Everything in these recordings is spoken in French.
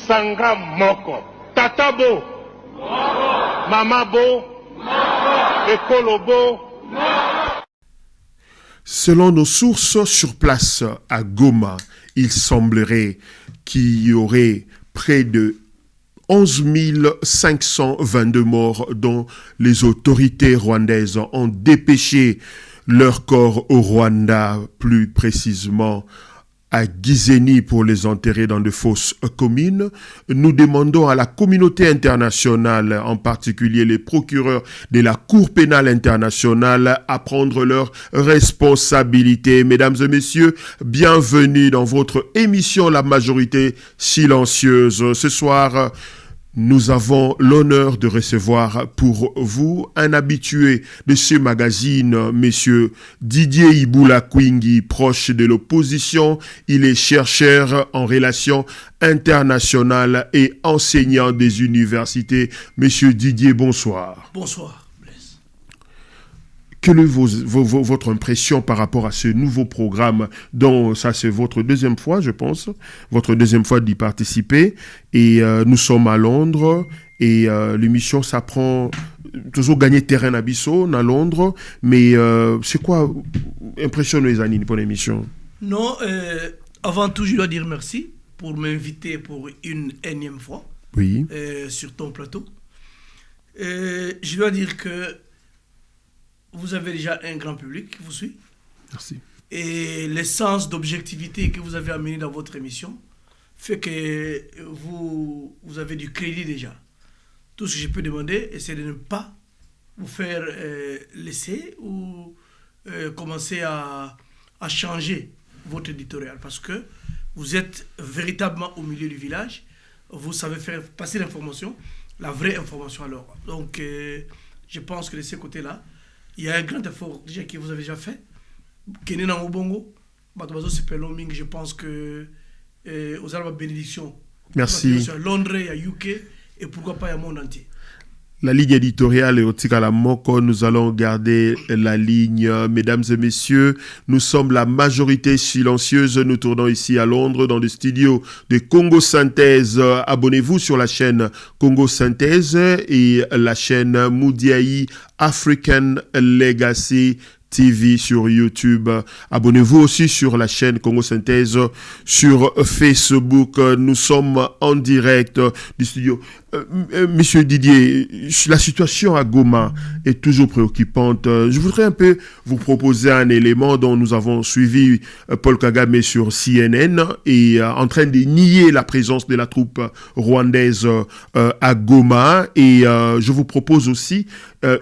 Sanga moko, tatabo, mamabo, ekolobo. Selon nos sources sur place à Goma, il semblerait qu'il y aurait près de 11 522 morts dont les autorités rwandaises ont dépêché leur corps au Rwanda, plus précisément à Gizeni pour les enterrer dans de fosses communes. Nous demandons à la communauté internationale, en particulier les procureurs de la Cour pénale internationale, à prendre leurs responsabilités. Mesdames et messieurs, bienvenue dans votre émission La Majorité Silencieuse. Ce soir, nous avons l'honneur de recevoir pour vous un habitué de ce magazine, monsieur Didier Iboula Kwingi, proche de l'opposition. Il est chercheur en relations internationales et enseignant des universités. Monsieur Didier, bonsoir. Bonsoir. Quelle est votre impression par rapport à ce nouveau programme dont ça c'est votre deuxième fois, je pense, votre deuxième fois d'y participer. Et nous sommes à Londres et l'émission ça prend toujours gagner terrain à Bissau, à Londres. Mais c'est quoi impression les années pour l'émission? Non, avant tout je dois dire merci pour m'inviter pour une énième fois oui. Sur ton plateau. Je dois dire que vous avez déjà un grand public qui vous suit. Merci. Et l'essence d'objectivité que vous avez amené dans votre émission fait que vous avez du crédit déjà. Tout ce que je peux demander, c'est de ne pas vous faire laisser ou commencer à changer votre éditorial. Parce que vous êtes véritablement au milieu du village. Vous savez faire passer l'information, la vraie information alors. Donc, je pense que de ce côté-là, il y a un grand effort déjà que vous avez déjà fait. Kenen en Obongo, je pense que aux Arabes bénédiction. Merci. À Londres, à UK et pourquoi pas au monde entier. La ligne éditoriale est au Tikala Moko. Nous allons garder la ligne. Mesdames et messieurs, nous sommes la majorité silencieuse. Nous tournons ici à Londres dans le studio de Congo Synthèse. Abonnez-vous sur la chaîne Congo Synthèse et la chaîne Moudiaï African Legacy TV sur YouTube. Abonnez-vous aussi sur la chaîne Congo Synthèse sur Facebook. Nous sommes en direct du studio. Monsieur Didier, la situation à Goma est toujours préoccupante. Je voudrais un peu vous proposer un élément dont nous avons suivi Paul Kagame sur CNN et en train de nier la présence de la troupe rwandaise à Goma. Et je vous propose aussi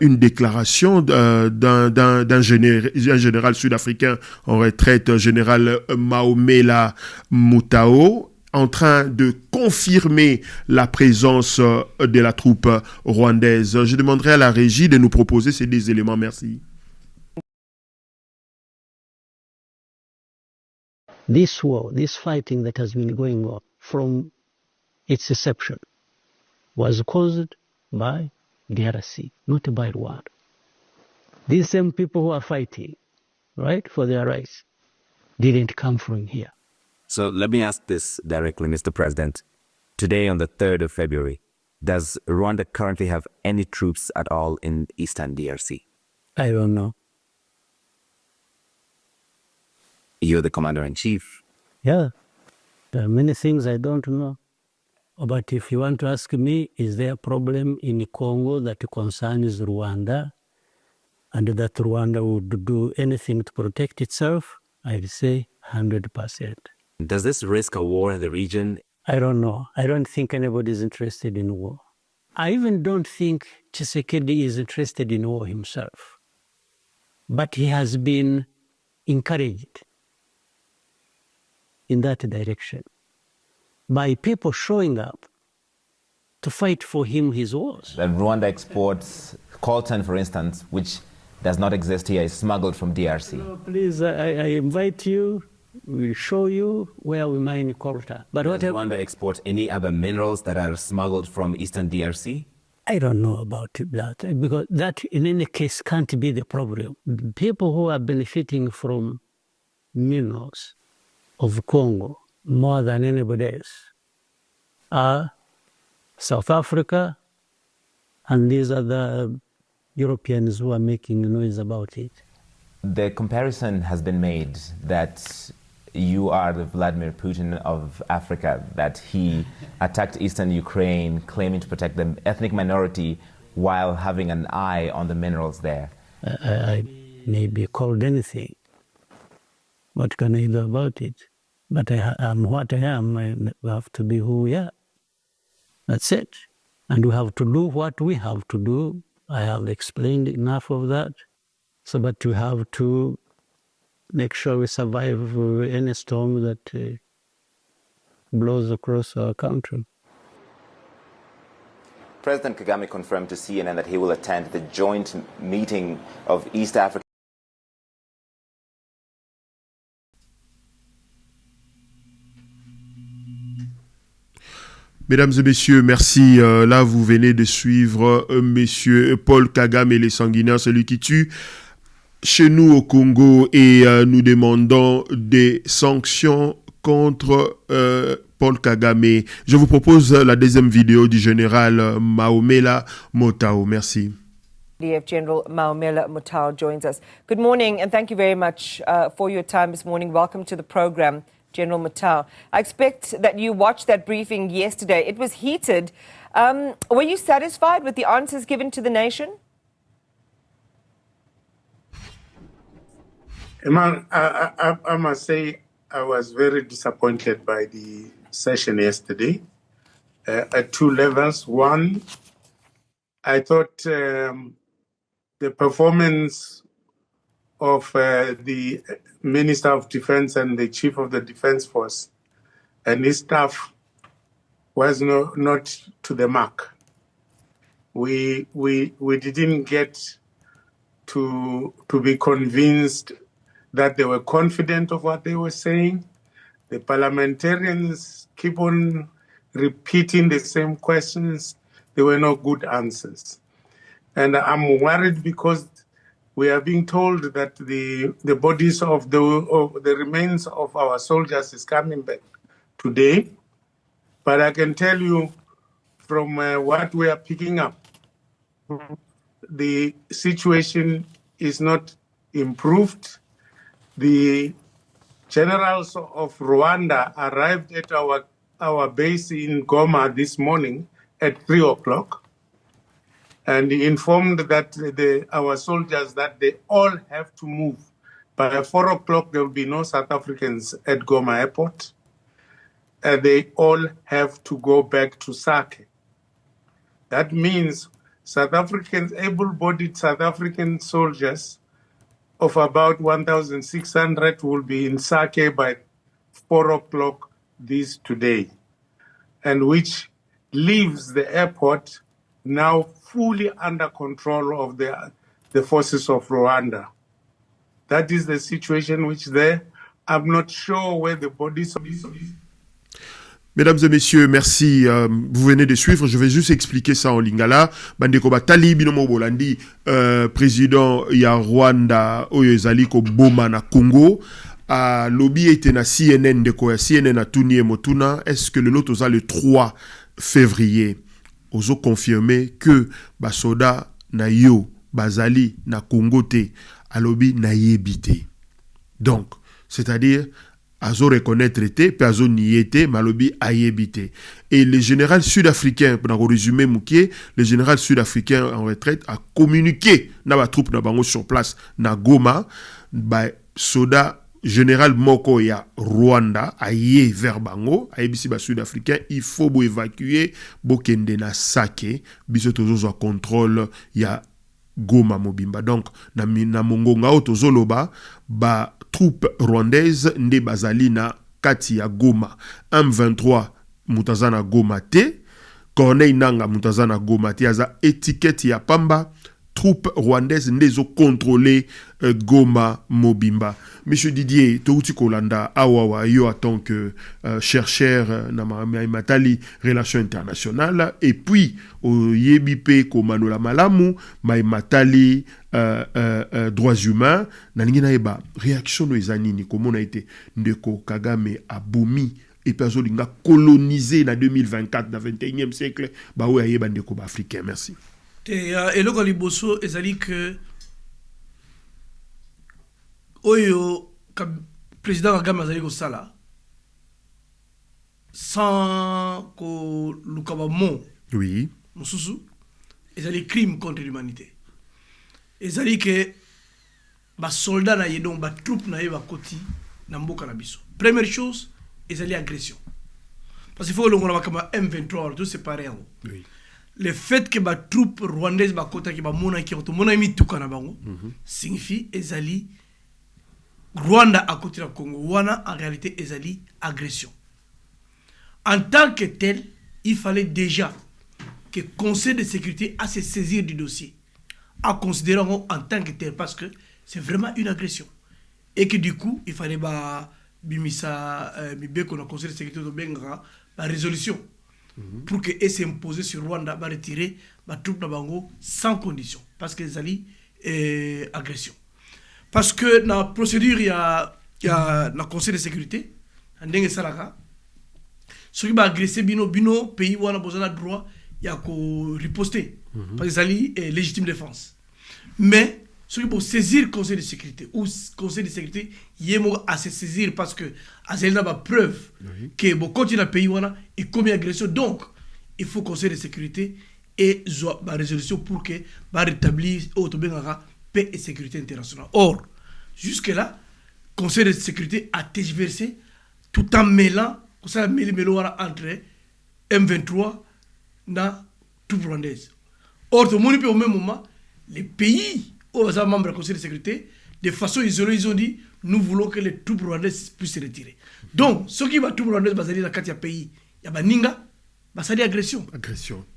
une déclaration d'un général sud-africain en retraite, général Maomela Mutao, en train de confirmer la présence de la troupe rwandaise. Je demanderai à la régie de nous proposer ces deux éléments. Merci. This war, this fighting that has been going on from its inception was caused by DRC, not by Rwanda. These same people who are fighting, right, for their rights, didn't come from here. So let me ask this directly, Mr. President. Today, on the 3rd of February, does Rwanda currently have any troops at all in Eastern DRC? I don't know. You're the commander-in-chief. Yeah, there are many things I don't know. But if you want to ask me, is there a problem in Congo that concerns Rwanda and that Rwanda would do anything to protect itself? I'd say 100%. Does this risk a war in the region? I don't know. I don't think anybody is interested in war. I even don't think Tshisekedi is interested in war himself. But he has been encouraged in that direction by people showing up to fight for him his wars. That Rwanda exports coltan, for instance, which does not exist here, is smuggled from DRC. No, please, I invite you. We'll show you where we mine coltan. But Does Rwanda export any other minerals that are smuggled from Eastern DRC? I don't know about that, because that in any case can't be the problem. The people who are benefiting from minerals of Congo more than anybody else are South Africa and these other Europeans who are making noise about it. The comparison has been made that you are the Vladimir Putin of Africa, that he attacked eastern Ukraine, claiming to protect the ethnic minority while having an eye on the minerals there. I may be called anything. What can I do about it? But I am what I am. We have to be who we are. That's it. And we have to do what we have to do. I have explained enough of that. So, but we have to make sure we survive any storm that blows across our country. President Kagame confirmed to CNN that he will attend the joint meeting of East Africa. Mesdames et messieurs, merci. Là, vous venez de suivre monsieur Paul Kagame et les sanguinaires, celui qui tue chez nous au Congo, et nous demandons des sanctions contre Paul Kagame. Je vous propose la deuxième vidéo du général Maomela Motao. Merci. DF General Maomela Motao joins us. Good morning, and thank you very much for your time this morning. Welcome to the program, General Motao. I expect that you watched that briefing yesterday. It was heated. Were you satisfied with the answers given to the nation? Iman, I must say I was very disappointed by the session yesterday at two levels. One, I thought the performance of the Minister of Defense and the Chief of the Defense Force and his staff was not to the mark. We didn't get to be convinced that they were confident of what they were saying. The parliamentarians keep on repeating the same questions. There were no good answers. And I'm worried because we are being told that the bodies of the remains of our soldiers is coming back today. But I can tell you from what we are picking up, the situation is not improved. The generals of Rwanda arrived at our base in Goma this morning at 3 o'clock and informed that our soldiers that they all have to move. By 4 o'clock, there will be no South Africans at Goma Airport. They all have to go back to Sake. That means South Africans, able-bodied South African soldiers of about 1,600 will be in Sake by 4 o'clock today, and which leaves the airport now fully under control of the forces of Rwanda. That is the situation which there. I'm not sure where the bodies of Mesdames et messieurs, merci. Vous venez de suivre. Je vais juste expliquer ça en lingala. Bandeko batali binomo bolandi président ya Rwanda oyo ezali ko boma na Congo. Lobby était na CNN de CNN a tunie motuna. Est-ce que le lot oza le 3 février ozo confirmé que basoda na yo bazali na Congo te alobi na yebite. Donc, c'est-à-dire azo reconnaître été, puis azo niété, malobi ayébité. Et le général sud-africain, pour résumer Moukié, le général sud-africain en retraite a communiqué na ba troupe na bango sur place na Goma, ba soda général moko ya Rwanda aye vers bango, ayebisi ba sud-africain, il faut bo évacuer bo kende na Sake, biso tozo contrôle ya Goma mobimba. Donc na mongonga o tozoloba ba troupe rwandaise nde bazali na kati ya Goma, M23 mutazana Goma te, Corneille Nanga mutazana Goma te, aza étiquette ya pamba, troupes rwandaises ndezo contrôler Goma Mobimba. Monsieur Didier, touti kolanda awawa yo en tant que chercheur na matali relations internationales et puis au yebipe ko manola malamu matali droits humains na ningina eba réaction no ezanini comment a été ndeko Kagame abomi et puis azolinga coloniser na 2024 na 21e siècle ba we ayeba ndeko ba africain. Merci. Et le Liboso ezali que oyo président Kagame azali ko sala sans ko lukaba mo oui mususu ezali crime contre l'humanité ezali que ba soldat na ye donc ba troupe na ye ba koti na mboka na biso. Première chose ezali agression parce qu'il faut que l'on va comme M23 tout c'est pareil. Oui. Le fait que les troupes rwandaises bakota ki ba mona ki to mona mi tuka na bango signifie ezali Rwanda à côté du Congo. Wana en réalité ezali agression. En tant que tel, il fallait déjà que le Conseil de sécurité a se saisir du dossier, à considérer en tant que tel parce que c'est vraiment une agression et que du coup il fallait ba bimisa mibeko na Conseil de sécurité de benga la résolution. Pour que et s'imposer sur Rwanda va retirer ma troupe na bango sans condition parce que zali agression parce que dans la procédure il y a le Conseil de sécurité ndenge salaka ceux qui va agresser bino pays wana bozana droit il y a ko riposter parce que zali légitime défense mais ceux qui vont saisir le Conseil de sécurité ou Conseil de sécurité yemo à se saisir parce que azali na ba preuve que bon continue à pays wana et commis agression donc il faut Conseil de sécurité et la résolution pour que va rétablir autobengara paix et sécurité internationale. Or jusque là Conseil de sécurité a tergiversé tout en mêlant ça entre M23 na troupes rwandaises. Or tout le monde au même moment les pays aux membres du Conseil de sécurité de façon isolée ils ont dit nous voulons que les troupes rwandaises puissent se retirer. Donc ce qui va troupes rwandaises basali dans quatre pays il y a baninga basali agression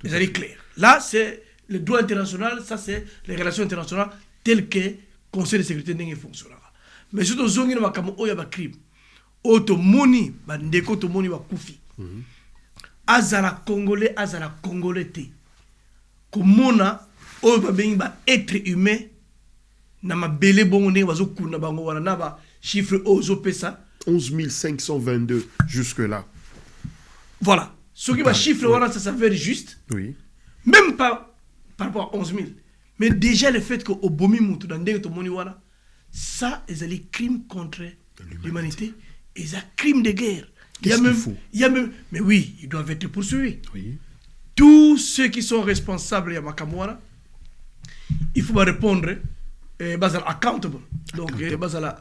c'est clair. Là c'est le droit international, ça c'est les relations internationales telles que le Conseil de sécurité n'est fonctionnera. Mais surtout zongi na makamo oya ba crime automoni bandeko tomoni ba kufi azala congolais te komona oyo ba bengi ba être humain na mabele bongo ndenge bazokunda bango wana na ba chiffre ozo pesa 11 522 jusque là. Voilà, ce qui va chiffre wana ça s'avère juste. Oui. Même pas par rapport à 11 000. Mais déjà le fait que Obomi Moutou dans ndenge to moni wana ça est un crime contre l'humanité et un crime de guerre. Il y a même mais oui, ils doivent être poursuivis. Oui. Tous ceux qui sont responsables ya makamwana il faut répondre basal accountable. Donc basala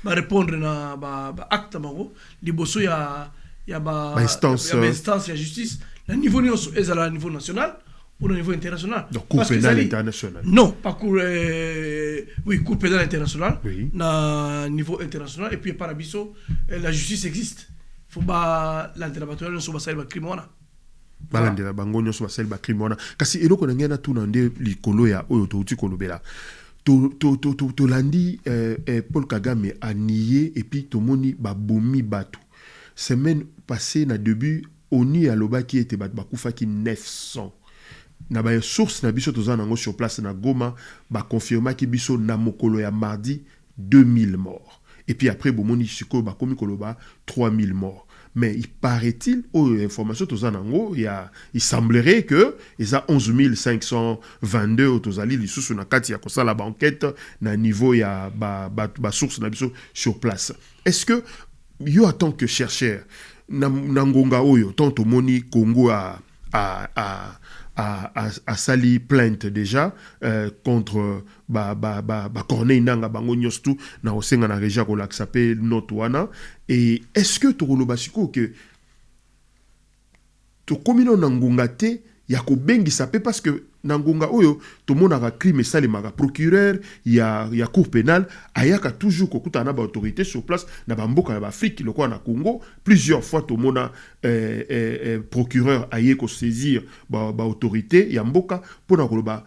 répondre na ba acte bango liboso ya instance ya justice na niveau nyonso ezala niveau national ou au niveau international. Donc cour pénale internationale. Non, pas cour oui, cour pénale internationale na niveau international et puis par abisso la justice existe. Faut ba l'interrogatoire no so basala ba crime wana. Balandela bango nyonso basala ba crime wana. Kasi eloko na ngena tuna nde likolo ya oyo to uti kolobela. To landi Paul Kagame a nié et puis to moni ba bomi batu. Semaine passée na début ONU aloba qui était bat bakufa ki 900. Na ba source na biso tozana ngo sur place na Goma ba confirma ki biso na mokolo ya mardi 2000 morts. Et puis après bomoni siko ba komi koloba 3000 morts. Mais il paraît-il, aux informations, il semblerait que il y a 11 522 autosali, les sources na kati ya kosa la banquette na niveau ya ba source na biso sur place. Est-ce que yo en tant que chercheur nangonga oyo tanto moni Congo a sali plainte déjà contre Corneille Nanga bango nyostu na osenga na région ko laksape notwana. Et est-ce que tokoloba siko que to komino nangonga te ya ko bengi sape parce que nangonga oyo tomonaka crime esalemaka procureur ya cour pénale ayaka toujours kokutana na baautorité sur place na bamboka ya baafrike lokola na Congo. Plusieurs fois tomona procureur aye kosaisir baautorité ya mboka mpona koloba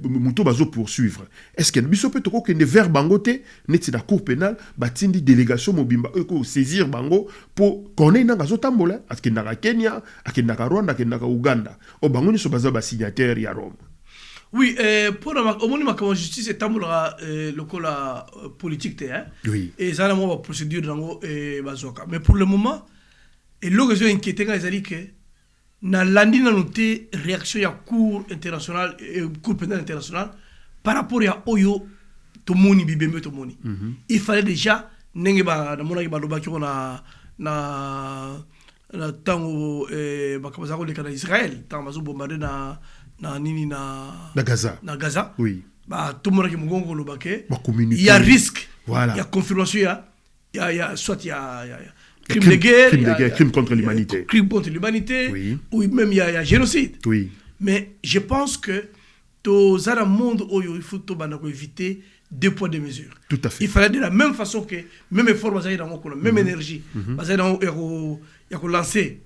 muto bazo poursuivre. Est-ce que biso pe tokokende vers bango te neti na cour pénale batindi délégation mobimba ko saisir bango pour corneille nanga zotambola akendaka Kenya, akendaka Rwanda, akendaka Uganda o bango nyonso baza ba signataire ya Rome? Oui, pour au moment où la justice est le cas politique, oui. Et ça, la procédure dans bazoka. Mais pour le moment, et l'occasion inquiétée, c'est que na landi na noté réaction ya cour internationale, cour pénale internationale par rapport à Oyo Tomoni Bibembe Tomoni. Il fallait déjà n'engue ba na mona ba loba ki na tango bakabazako le kana Israël, tango bazo bombarder na Gaza. Na Gaza. Oui. Bah tout le monde qui m'gongo le baquet. Il y a risque. Voilà. Il y a confirmation. Il y a soit il y a crime de guerre, crime contre l'humanité. Crime contre l'humanité. Oui. Ou même il y a génocide. Oui. Mais je pense que dans le monde où il faut éviter 2 poids 2 mesures. Tout à fait. Il fallait de la même façon que même effort basé dans mon même énergie basé dans il y a lancer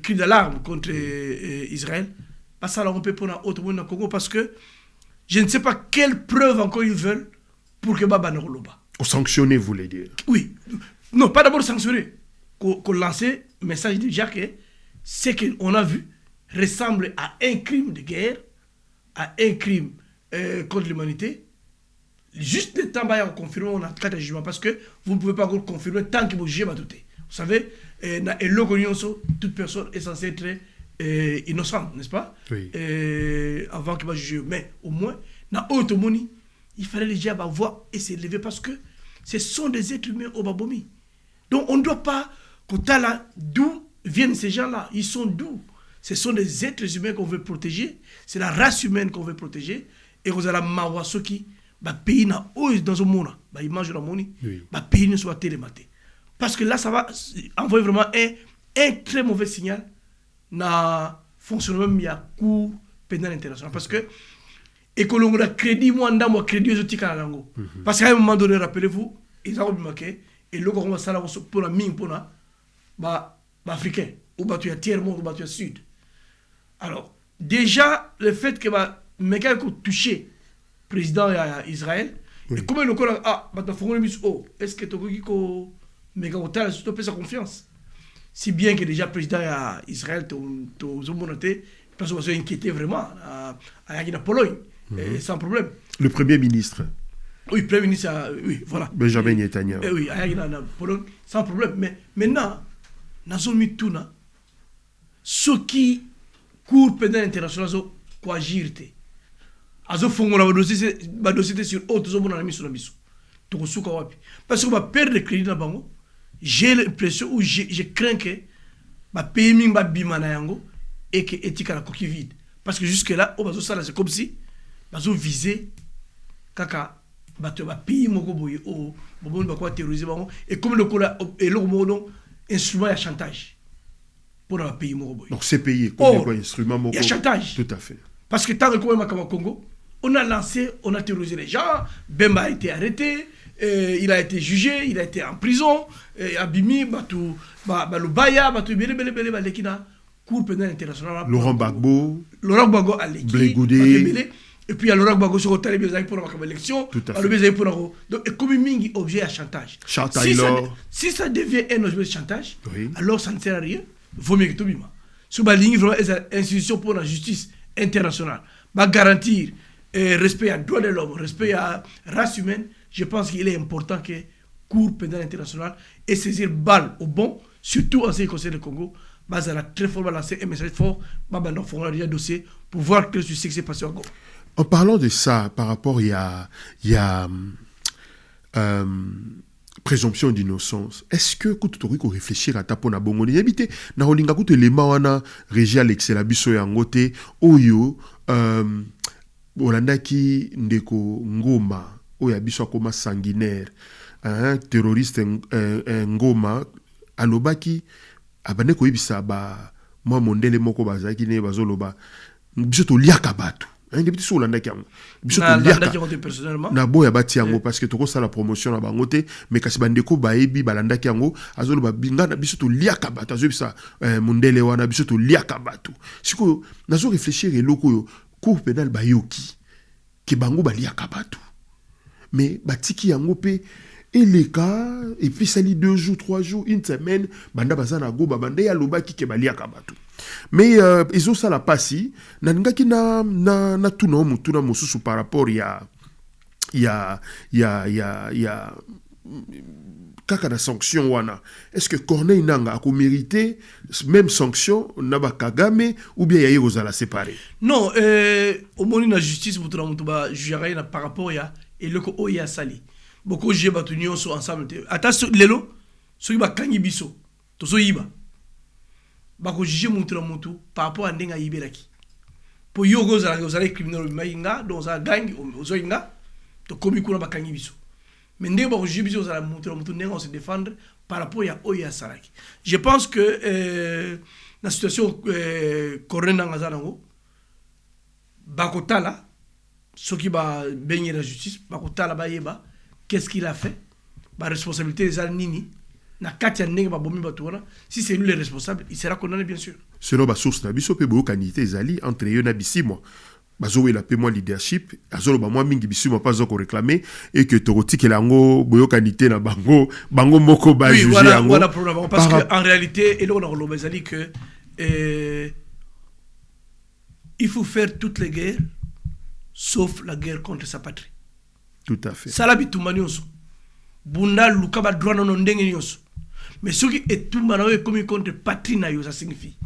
cri d'alarme contre Israël. Pas ça là on peut prendre autre monde dans Congo parce que je ne sais pas quelle preuve encore ils veulent pour que Baba ne roule pas. Sanctionner, vous voulez dire? Oui. Non, pas d'abord sanctionner. Qu'on lance message déjà que ce qu'on a vu ressemble à un crime de guerre, à un crime contre l'humanité. Juste le temps à confirmer on a cas de jugement parce que vous ne pouvez pas encore confirmer tant que vous jugez pas tout. Vous savez, et toute personne est censée être innocente, n'est-ce pas? Oui. Avant qu'il va juger. Mais au moins, dans Automoni, il fallait déjà voir et s'élever parce que ce sont des êtres humains au Babomi. Donc on ne doit pas, d'où viennent ces gens-là? Ils sont d'où? Ce sont des êtres humains qu'on veut protéger, c'est la race humaine qu'on veut protéger. Et vous avez la qui pays dans ce monde, ils mangent la monnaie, pays ne soit télématé. Parce que là, ça va envoyer vraiment un très mauvais signal dans le fonctionnement de la Cour pénale internationale. Parce que, et que l'on a crédit, moi, crédit aux outils canadiens. Parce qu'à un moment donné, rappelez-vous, ils ont remarqué, et le gouvernement ça pour la mine, pour la africain, ou tu as tiers monde, ou tu as sud. Alors, déjà, le fait que les gars ont touché le président d'Israël, et comment le corps est-ce que tu as stoppé sa confiance? Si bien que déjà le président d'Israël, parce qu'on s'est inquiété vraiment à la Pologne, sans problème. Le Premier ministre. Oui, le Premier ministre, oui, voilà. Benjamin Netanyahu. Oui, à la Pologne, sans problème. Mais maintenant, nous avons mis tout, ce qui Cour pénale internationale quoi agir. Azo fongo na dossier sur autre zones na miso na biso. To suka wapi. Parce que va perdre le crédit na bango. J'ai l'impression ou je crains que ba pays ming ba bima na yango et que etika la coquille vide. Parce que jusque là, on va c'est comme si bazo viser kaka bato ba pays moko boye o bon ba quoi terroriser bango et comme le cola et le mot instrument de chantage pour un pays moko boye. Donc c'est payé comme quoi instrument moko. Il y a chantage. Tout à fait. Parce que tant que comme au Congo, on a lancé, on a terrorisé les gens, Bemba a été arrêté, il a été jugé, il a été en prison, Abimi, Lubaya, Lekina, Cour pénale internationale. Laurent Gbagbo à l'équipe. Blé. Et puis, Laurent Gbagbo sur le téléviseur pour l'élection. Tout à fait. Donc, comme Mingi, objet à chantage. Si ça devient un objet de chantage, alors ça ne sert à rien. Il vaut mieux que tout le monde. Sur la ligne, vraiment, institution pour la justice internationale, va garantir respect à droits de l'homme, respect à la race humaine. Je pense qu'il est important que la Cour pénale internationale ait saisir balle au bon, surtout en ce qui concerne le Congo. Bah, ça a très fort lancé un message fort, bah, on a déjà dossier pour voir que ce qui s'est passé au Congo. En parlant de ça, par rapport, il y a présomption d'innocence. Est-ce que quand tu as réfléchir à ta pona bongo ni habité na holinga kutu lema wana régia l'excella biso ya ngote oyo olandaki ndeko ngoma oyo biso akoma sanguinaire terroriste ngoma alobaki abane ko yibisa ba mwa mondele moko bazaki ne bazoloba biso to liaka bato député sur l'anda qui biso Na to landa liaka ki ngote personnellement. na boya bati yango parce que toko sala promotion na bango te mais kasi bandeko baebi balanda ki yango azolo ba binga na biso to liaka bato azo bisa mundele wana biso to liaka bato siko nazo réfléchir eloko yo cour pénal bayoki ke bango baliaka bato mais batiki yango pe et les cas et puis ça lit 2 jours 3 jours une semaine banda bazana go banda ya loba ki ke baliaka bato mais ils ont ça la passi nangaki na tuna mutuna mususu par rapport ya kaka na sanction wana est-ce que Corneille Nanga a mérité même sanction na ba Kagame ou bien yayi ozala séparé Non, au moni na justice mutuna mutuba jugerai na par rapport ya eloko oya sali beaucoup j'ai battu nyonso ensemble ata lelo so ba kangi biso to so yiba bako juger mutuna mutu par rapport à ndenga yibelaki po yogo zala criminel mainga donc za gang ozo inga to komi kuna ba kangi biso mais ndenga bako juger biso zala mutuna mutu ndenga on se défendre par rapport à oya salaki. Je pense que la situation corona ngazango bako tala ce qui va baigner la justice bako tala ba yeba qu'est-ce qu'il a fait ba responsabilité des nini na katia ndenge ba bomi batu wana si c'est lui le responsable il sera condamné bien sûr selon ba source na biso pe bo kanité ezali entre yo na bisimo bazowe la pe moi leadership azolo ba moi mingi bisimo pas ko réclamer et que torotikela yango boyo kanité na bango moko ba oui, juger yango voilà problème parce que en réalité et là on a le bezali que il faut faire toutes les guerres sauf la guerre contre sa patrie. Tout à fait. Sala bitumba nyonso. Bunda luka ba droit non ndenge nyonso. Mais ce qui est tout manawe comme contre patrie na yo ça signifie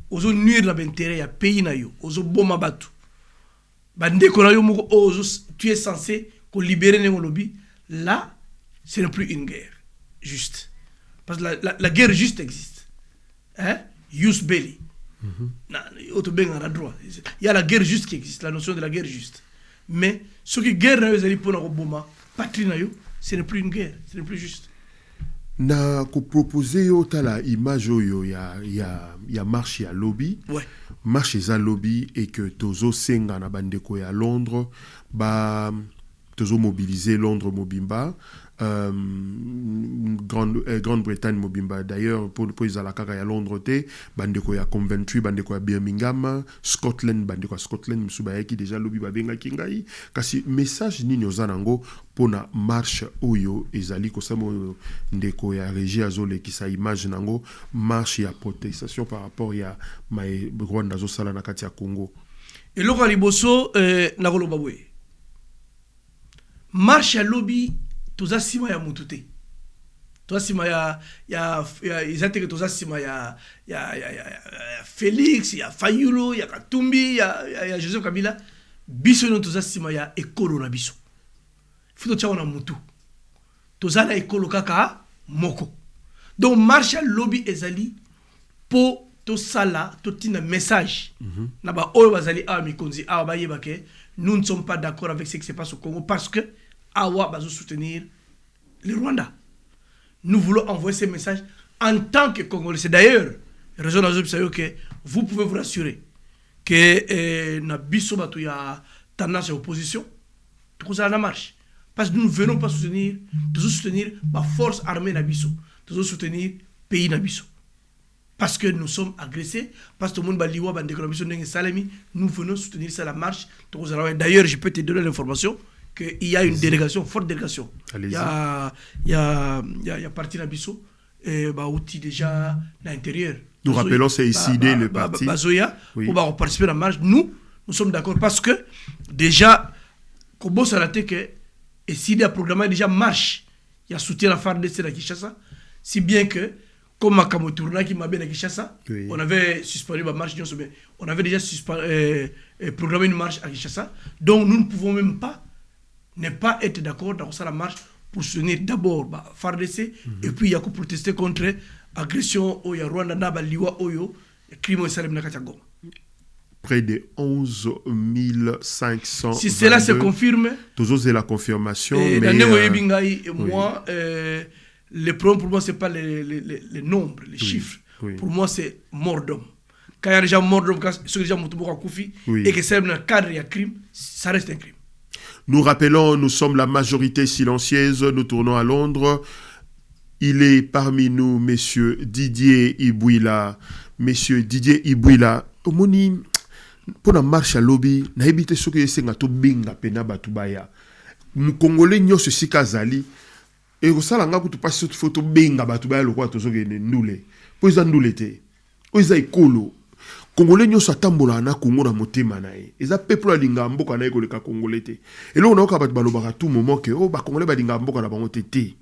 ozo nuire la intérêt ya pays na yo, ozo boma batu. Ba ndeko na yo moko ozo tu es censé ko libérer nengo lobby là ce n'est plus une guerre juste. Parce que la guerre juste existe. Hein? Jus belli. Il y a la guerre juste qui existe, la notion de la guerre juste. Mais ce qui guerre patrie ce n'est plus une guerre, ce n'est plus juste. Na ko proposer yo tala image yo ya marche ya lobby. Ouais. Marche za lobby et que tozo senga na bandeko ya Londres ba tozo mobiliser Londres mobimba. Grande-Bretagne mobimba d'ailleurs pour la kaka ya Londres te bandeko ya Coventry bandeko ya Birmingham Scotland bandeko ya Scotland musuba yaki déjà lobby babenga kingai kasi message nini ozanango pona marche oyo ezali kosamo ndeko ya régie azole ki sa image nango marche ya protestation par rapport ya Rwanda zo sala na kati ya Congo et loko liboso na koloba boye marche ya lobby toza sima ya mutute toza sima ya izateke toza sima ya Félix ya Fayulu ya Katumbi ya Joseph Kabila biso no toza sima ya ekolo na biso fito tshao na mutu toza na ekolo kaka moko donc marche lobby ezali po to sala to tina message na ba oyo bazali a mikonzi a ba yebake nous ne sommes pas d'accord avec ce qui se passe au Congo parce que Awa va soutenir le Rwanda. Nous voulons envoyer ces messages en tant que Congolais. C'est d'ailleurs raison que vous pouvez vous rassurer que Nabiso Batou y a tendance à l'opposition. Tout ça la marche. Parce que nous ne venons pas soutenir la force armée Nabiso. Nous venons soutenir le pays Nabiso. Parce que nous sommes agressés, parce que tout le monde baliwa bandéconomisation n'engé salami, nous venons soutenir ça la marche. D'ailleurs, je peux te donner l'information qu'il y a une délégation, forte délégation. Il y a parti Nabiso et outil déjà à l'intérieur. Nous rappelons c'est ici le parti. Bazoya pour participer à la marche. Nous sommes d'accord parce que déjà comme ça raté que et si le programme déjà marche, il y a soutien à la FARDC à Kinshasa, si bien que comme Makamo Tourna qui m'a bien à Kinshasa, on avait suspendu la marche, on avait déjà programmé une marche à Kinshasa. Donc nous ne pouvons même pas ne pas être d'accord dans la marche pour soutenir d'abord FARDC et puis il y a protester contre l'agression au Rwanda na baliwa oyo crime salem na Katagoma. Près de 11 500. Si cela se confirme, toujours la confirmation. Mais moi, le problème pour moi c'est pas les nombres, les chiffres. Oui. Pour moi c'est mort d'homme. quand il y a déjà mort, ceux déjà morts à Koufi, Oui. et que c'est un cadre et un crime, ça reste un crime. Nous rappelons, nous sommes la majorité silencieuse, nous tournons à Londres. Il est parmi nous, Monsieur Didier Ibouila. Monsieur Didier Ibouila, omoni, pour la marche à lobby, na ebite soki esenga to binga pena batubaya. Mukongole nyoso sika zali. Et osala nga kutu pasi soto photo binga batubaya lokwa tozoke ne ndule. Po eza ndule te. O eza ekolo. Congolais nyoso atambola na Congo na motema na ye. Eza peuple alinga mboka na ye koleka Congolais te. Et là on a ka balobaka tout moment que oh ba Congolais balinga mboka na bango te.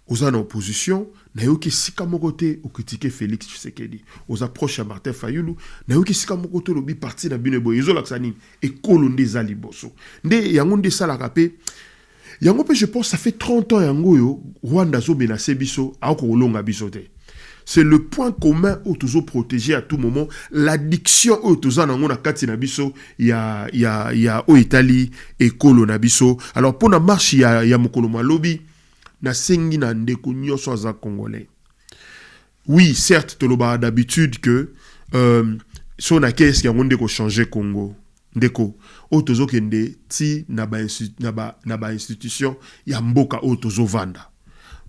Oza na opposition, na yoki sika moko te o critiquer Félix Tshisekedi. Oza proche à Martin Fayulu, na yoki sika moko te lobi parti na bino boy. Ezo laksa nini ekolo ndeza liboso. Nde yango nde sala kapé. Yango pe je pense ça fait 30 ans yango yo Rwanda zo menacé biso a ko longa biso te. C'est le point commun où toujours protégé à tout moment l'addiction où toujours na ngona kati na biso ya au Italie et kolo na biso. Alors pour la marche ya mokolo malobi na sengi na ndeko nyoso za congolais. Oui, certes toloba d'habitude que son akes ya ngonde ko changer Congo. Ndeko o tozo kende ti na ba institution ya mboka o tozo vanda.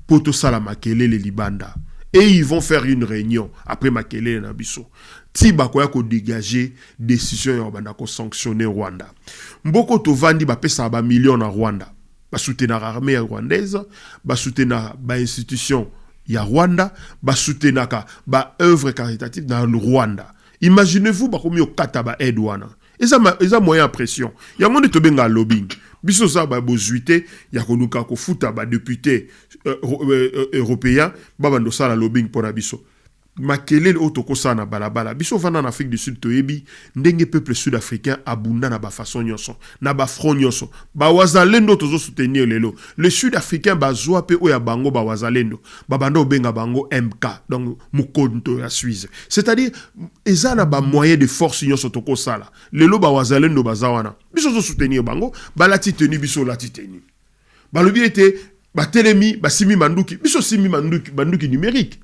Poto sala makelele libanda. Et ils vont faire une réunion après Makele na biso. Ti bakoya ko dégager décision ya banda ko sanctionner Rwanda. Mboko to vandi ba pesa ba millions na Rwanda. Ba soutenir armée rwandaise, ba soutenir ba institution ya Rwanda, ba soutenir ba œuvre caritative na Rwanda. Imaginez-vous ba komi okata ba aide wana. Eza moyen pression. Ya monde to benga lobbying. Biso sa ba bozuité ya konuka ko futa ba député européen ba bando sala lobbying pour na biso. Makelele otoko sana balabala. Biso vana en Afrique du Sud toyebi ndenge peuple sud-africain abunda na ba façon nyonso, na ba front nyonso. Ba wazalendo tozo soutenir lelo. Le sud-africain ba zoa pe oya bango ba wazalendo. Ba bando benga bango MK. Donc mukonto ya Suisse. C'est-à-dire eza na ba moyen de force nyonso toko sala. Lelo ba wazalendo bazawana. Biso zo soutenir bango, ba lati teni biso lati teni. Ba lobi était ba telemi ba simi manduki. Biso simi manduki numérique.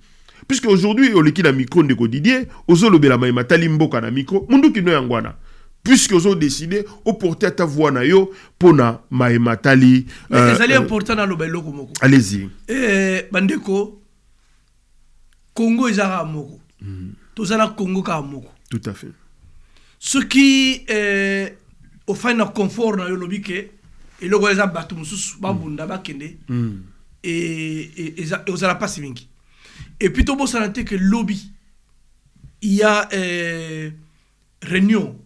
Puisque aujourd'hui, au liquide à micro de Didier, aux le bela matali mboka na micro, mundu ki no yangwana. Puisque aux décidé, au porter à ta voix na yo, pona matali. Mais c'est important dans le belo komoko. Allez-y. Bandeko, Congo ezara moko. Tozana Congo ka moko. Tout à fait. Ce qui au fin confort na yo lobike, et le goza batu mususu babunda bakende. Et ozala pas simingi. Et puis, tout ça que lobby, il y a réunion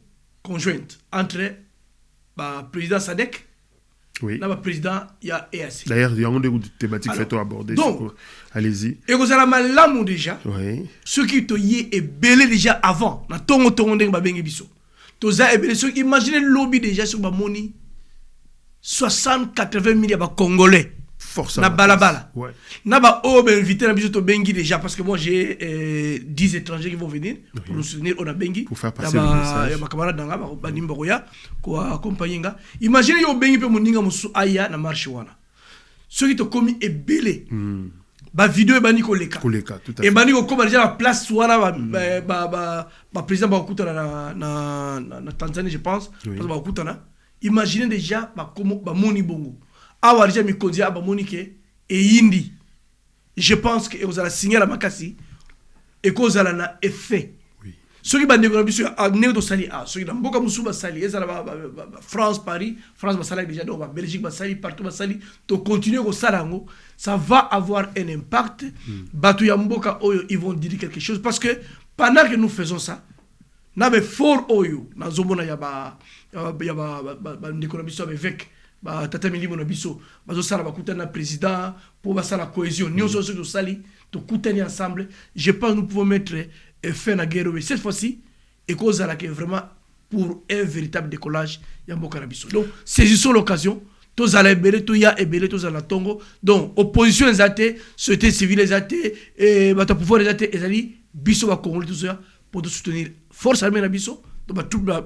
conjointe entre le président Sadek et le président EAC. D'ailleurs, il y a une thématique fait aborder. Donc, allez-y. Et vous avez mal là déjà. Oui. Ce qui est belé déjà avant. Na tongo ndeng babengi biso. Toza belé ce imaginez lobby déjà sur ba moni 60-80 millions de Congolais. Force na balabala. Ouais. Na ba o ben invité na biso to bengi déjà parce que moi j'ai 10 étrangers qui vont venir pour nous soutenir on a bengi pour faire passer le message. Ya ma camarade danga ba nimba koya ko accompagner nga. Imaginez yo bengi pe moninga musu aya na marche wana. Ce qui te commis est belé. Ba vidéo bani ko leka. Tout à fait. Et bani ko comme déjà la place wana ba président ba okuta na Tanzanie je pense parce ba okuta na. Imaginez déjà ba moni bongo. Awa déjà mi kondia ba monike et indi. Je pense que vous allez signer la makasi et que vous allez na effet. Oui. Ceux qui bandent comme biso a néo do sali a ceux qui na mboka musu ba sali ezala France Paris, France ba sali déjà donc Belgique ba sali partout ba sali to continuer ko salango, ça va avoir un impact. Batu ya mboka oyo ils vont dire quelque chose parce que pendant que nous faisons ça, na be fort oyo na zomona ya ba ndeko biso avec tata milimo na biso bazo sala bakutana président pour basala cohésion nous sommes tous sali to kutani ensemble. Je pense nous pouvons mettre fin à guerre cette fois-ci et cause à laquelle vraiment pour un véritable décollage ya mboka na biso. Donc saisissons l'occasion tous allez belé tout ya ebelé tous à la tongo donc opposition ezate société civile ezate et bata pouvoir ezate ezali biso ba Congolais tout ça pour soutenir force armée na biso donc ba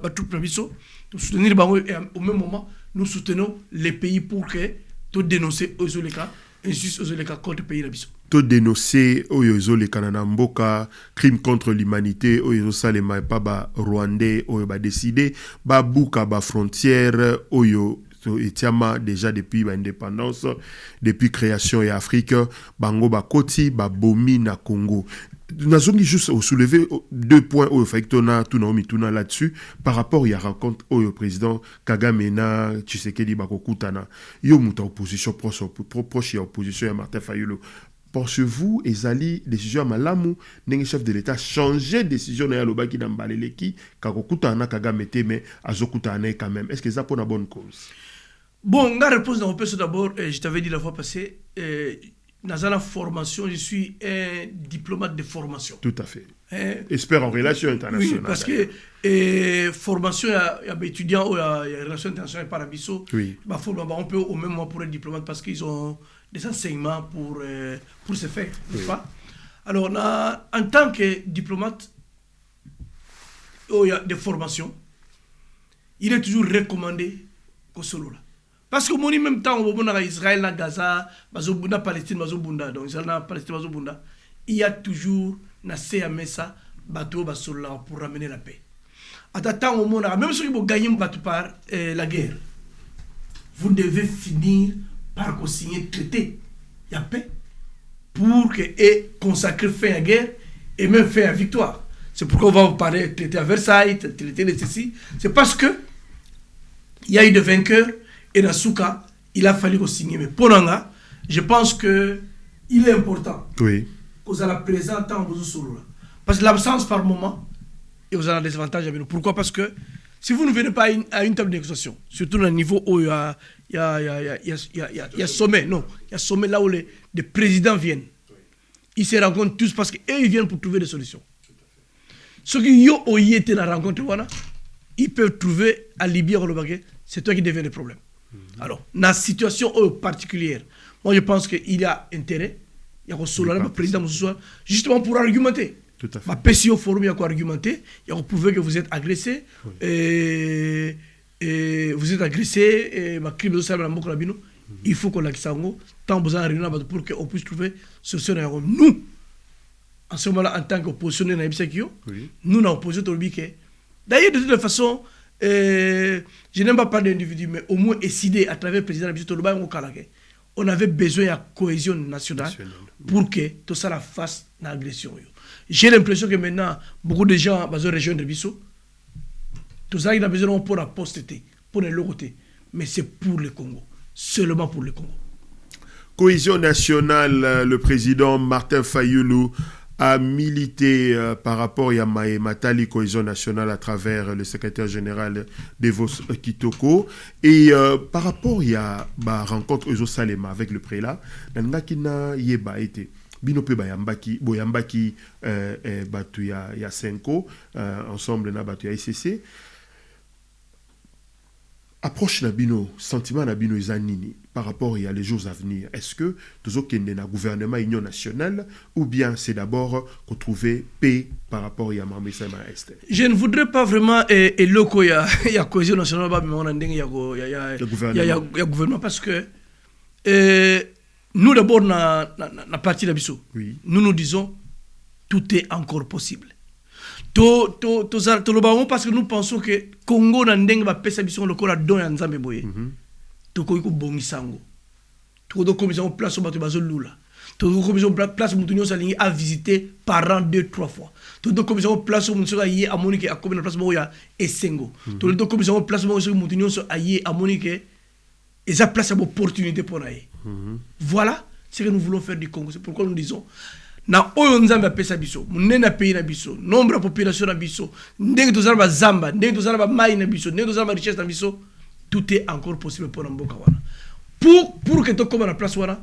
tout na biso pour soutenir bango et au même moment nous soutenons les pays pour que tout dénoncer aux Oleka, injustice aux Oleka contre le pays. to dénoncer oyo ezolekana na mboka crime contre l'humanité oyo ezosalema epa ba rwandais oyo badeside babuka bafrontière oyo etiama déjà depuis l'indépendance, depuis création et Afrique, bango bakoti babomi na Congo. Nous avons juste soulever 2 points au fait que tuna là-dessus par rapport à la rencontre au président Kagame na Tshisekedi bakokutana. Yo muta opposition proche ya opposition ya Martin Fayulu. Pensez-vous ezali décision malamu ndenge chef de l'État changer décision na lobaki na mbaleleki kakokutana Kagame te mais azokutana quand même. Est-ce que ça pour la bonne cause? Bon, la réponse dans mon person d'abord, je t'avais dit la fois passée, dans la formation, je suis un diplomate de formation. Tout à fait. Expert en relations internationales. Oui, parce que formation, il y a des étudiants, il y a relations internationales par Abisso. Oui. On peut au même moment pour être diplomate parce qu'ils ont des enseignements pour ce fait, n'est-ce pas? Alors, en tant que diplomate, il y a des formations, il est toujours recommandé qu'au solo là. Parce que en même temps, on a Israël, na Gaza, na Palestine, donc Israël, na Palestine, il y a toujours na CMSA, bateau, pour ramener la paix. À temps, au monde, même si vous gagnez par la guerre, vous devez finir par signer un traité, il y a paix, pour que et consacrer fin à la guerre et même fin à la victoire. C'est pourquoi on va vous parler traité à Versailles, traité de ceci. C'est parce que il y a eu des vainqueurs. Et dans ce cas, il a fallu qu'on signe. Mais pour nous, je pense qu'il est important oui. que vous allez présenter en besoin. Parce que l'absence par moment, et vous avez des avantages avec nous. Pourquoi? Parce que si vous ne venez pas à une table de négociation, surtout dans le niveau où il y a sommet, non, il y a sommet là où les présidents viennent. Ils se rencontrent tous parce qu'ils viennent pour trouver des solutions. Ceux qui ont été dans la rencontre, ils peuvent trouver à Libye, c'est toi qui deviens le problème. Alors, dans la situation particulière, moi je pense qu'il y a intérêt, il y a un président justement pour argumenter. Tout à fait. Ma PCO forum, il y a quoi argumenter, il y a prouver que vous êtes agressé, oui. et vous êtes agressé, et ma crime de salle il faut qu'on l'accepte tant besoin de réunion pour qu'on puisse trouver solution. Nous, en ce moment-là, en tant qu'opposition, nous, dans l'opposition, d'ailleurs, de toute façon, je n'aime pas parler d'individus, mais au moins décider à travers le président de on avait besoin de cohésion nationale pour que tout ça la fasse l'agression. J'ai l'impression que maintenant, beaucoup de gens vont rejoindre Bissau. Tout ça, il a besoin pour la posteté, pour le côté. Mais c'est pour le Congo, seulement pour le Congo. Cohésion nationale, le président Martin Fayulu a milité par rapport à Matali Cohésion nationale à travers le secrétaire général Devos Kitoko et par rapport à la rencontre Ozo Salema avec le prélat, Nangakina Yeba été binope bayambaki boyambaki batu ya Senko ensemble na batu ya ICC approche na bino sentiment na bino izanini par rapport à les jours à venir. Est-ce que tous autres na gouvernement union nationale ou bien c'est d'abord qu'on trouve paix par rapport à Mamesa Est? Je ne voudrais pas vraiment et loko ya cohésion nationale ba on ndenge ya gouvernement parce que nous d'abord na partie d'Abisso. Oui. Nous disons tout est encore possible. Parce que nous pensons que Congo na ndenge ba pesa biso lokola don ya nzambe boye. Toko ko bongisango. Toko do commission place bato bazolula. Toko commission place mutunyo salingi à visiter par an 2-3 fois. Toko commission place mutunyo ayi amonike akobe na place boya esengo. Toko commission place mutunyo ayi amonike eza place d'opportunité pour naïe. Voilà ce que nous voulons faire du Congo. C'est pourquoi nous disons na oyo nzambe apesa biso munena pays na biso nombre de population na biso ndenge tozala ba zamba ndenge tozala ba mai na biso ndenge tozala ba richesse na biso tout est encore possible pour mboka wana pour que to comme na place wana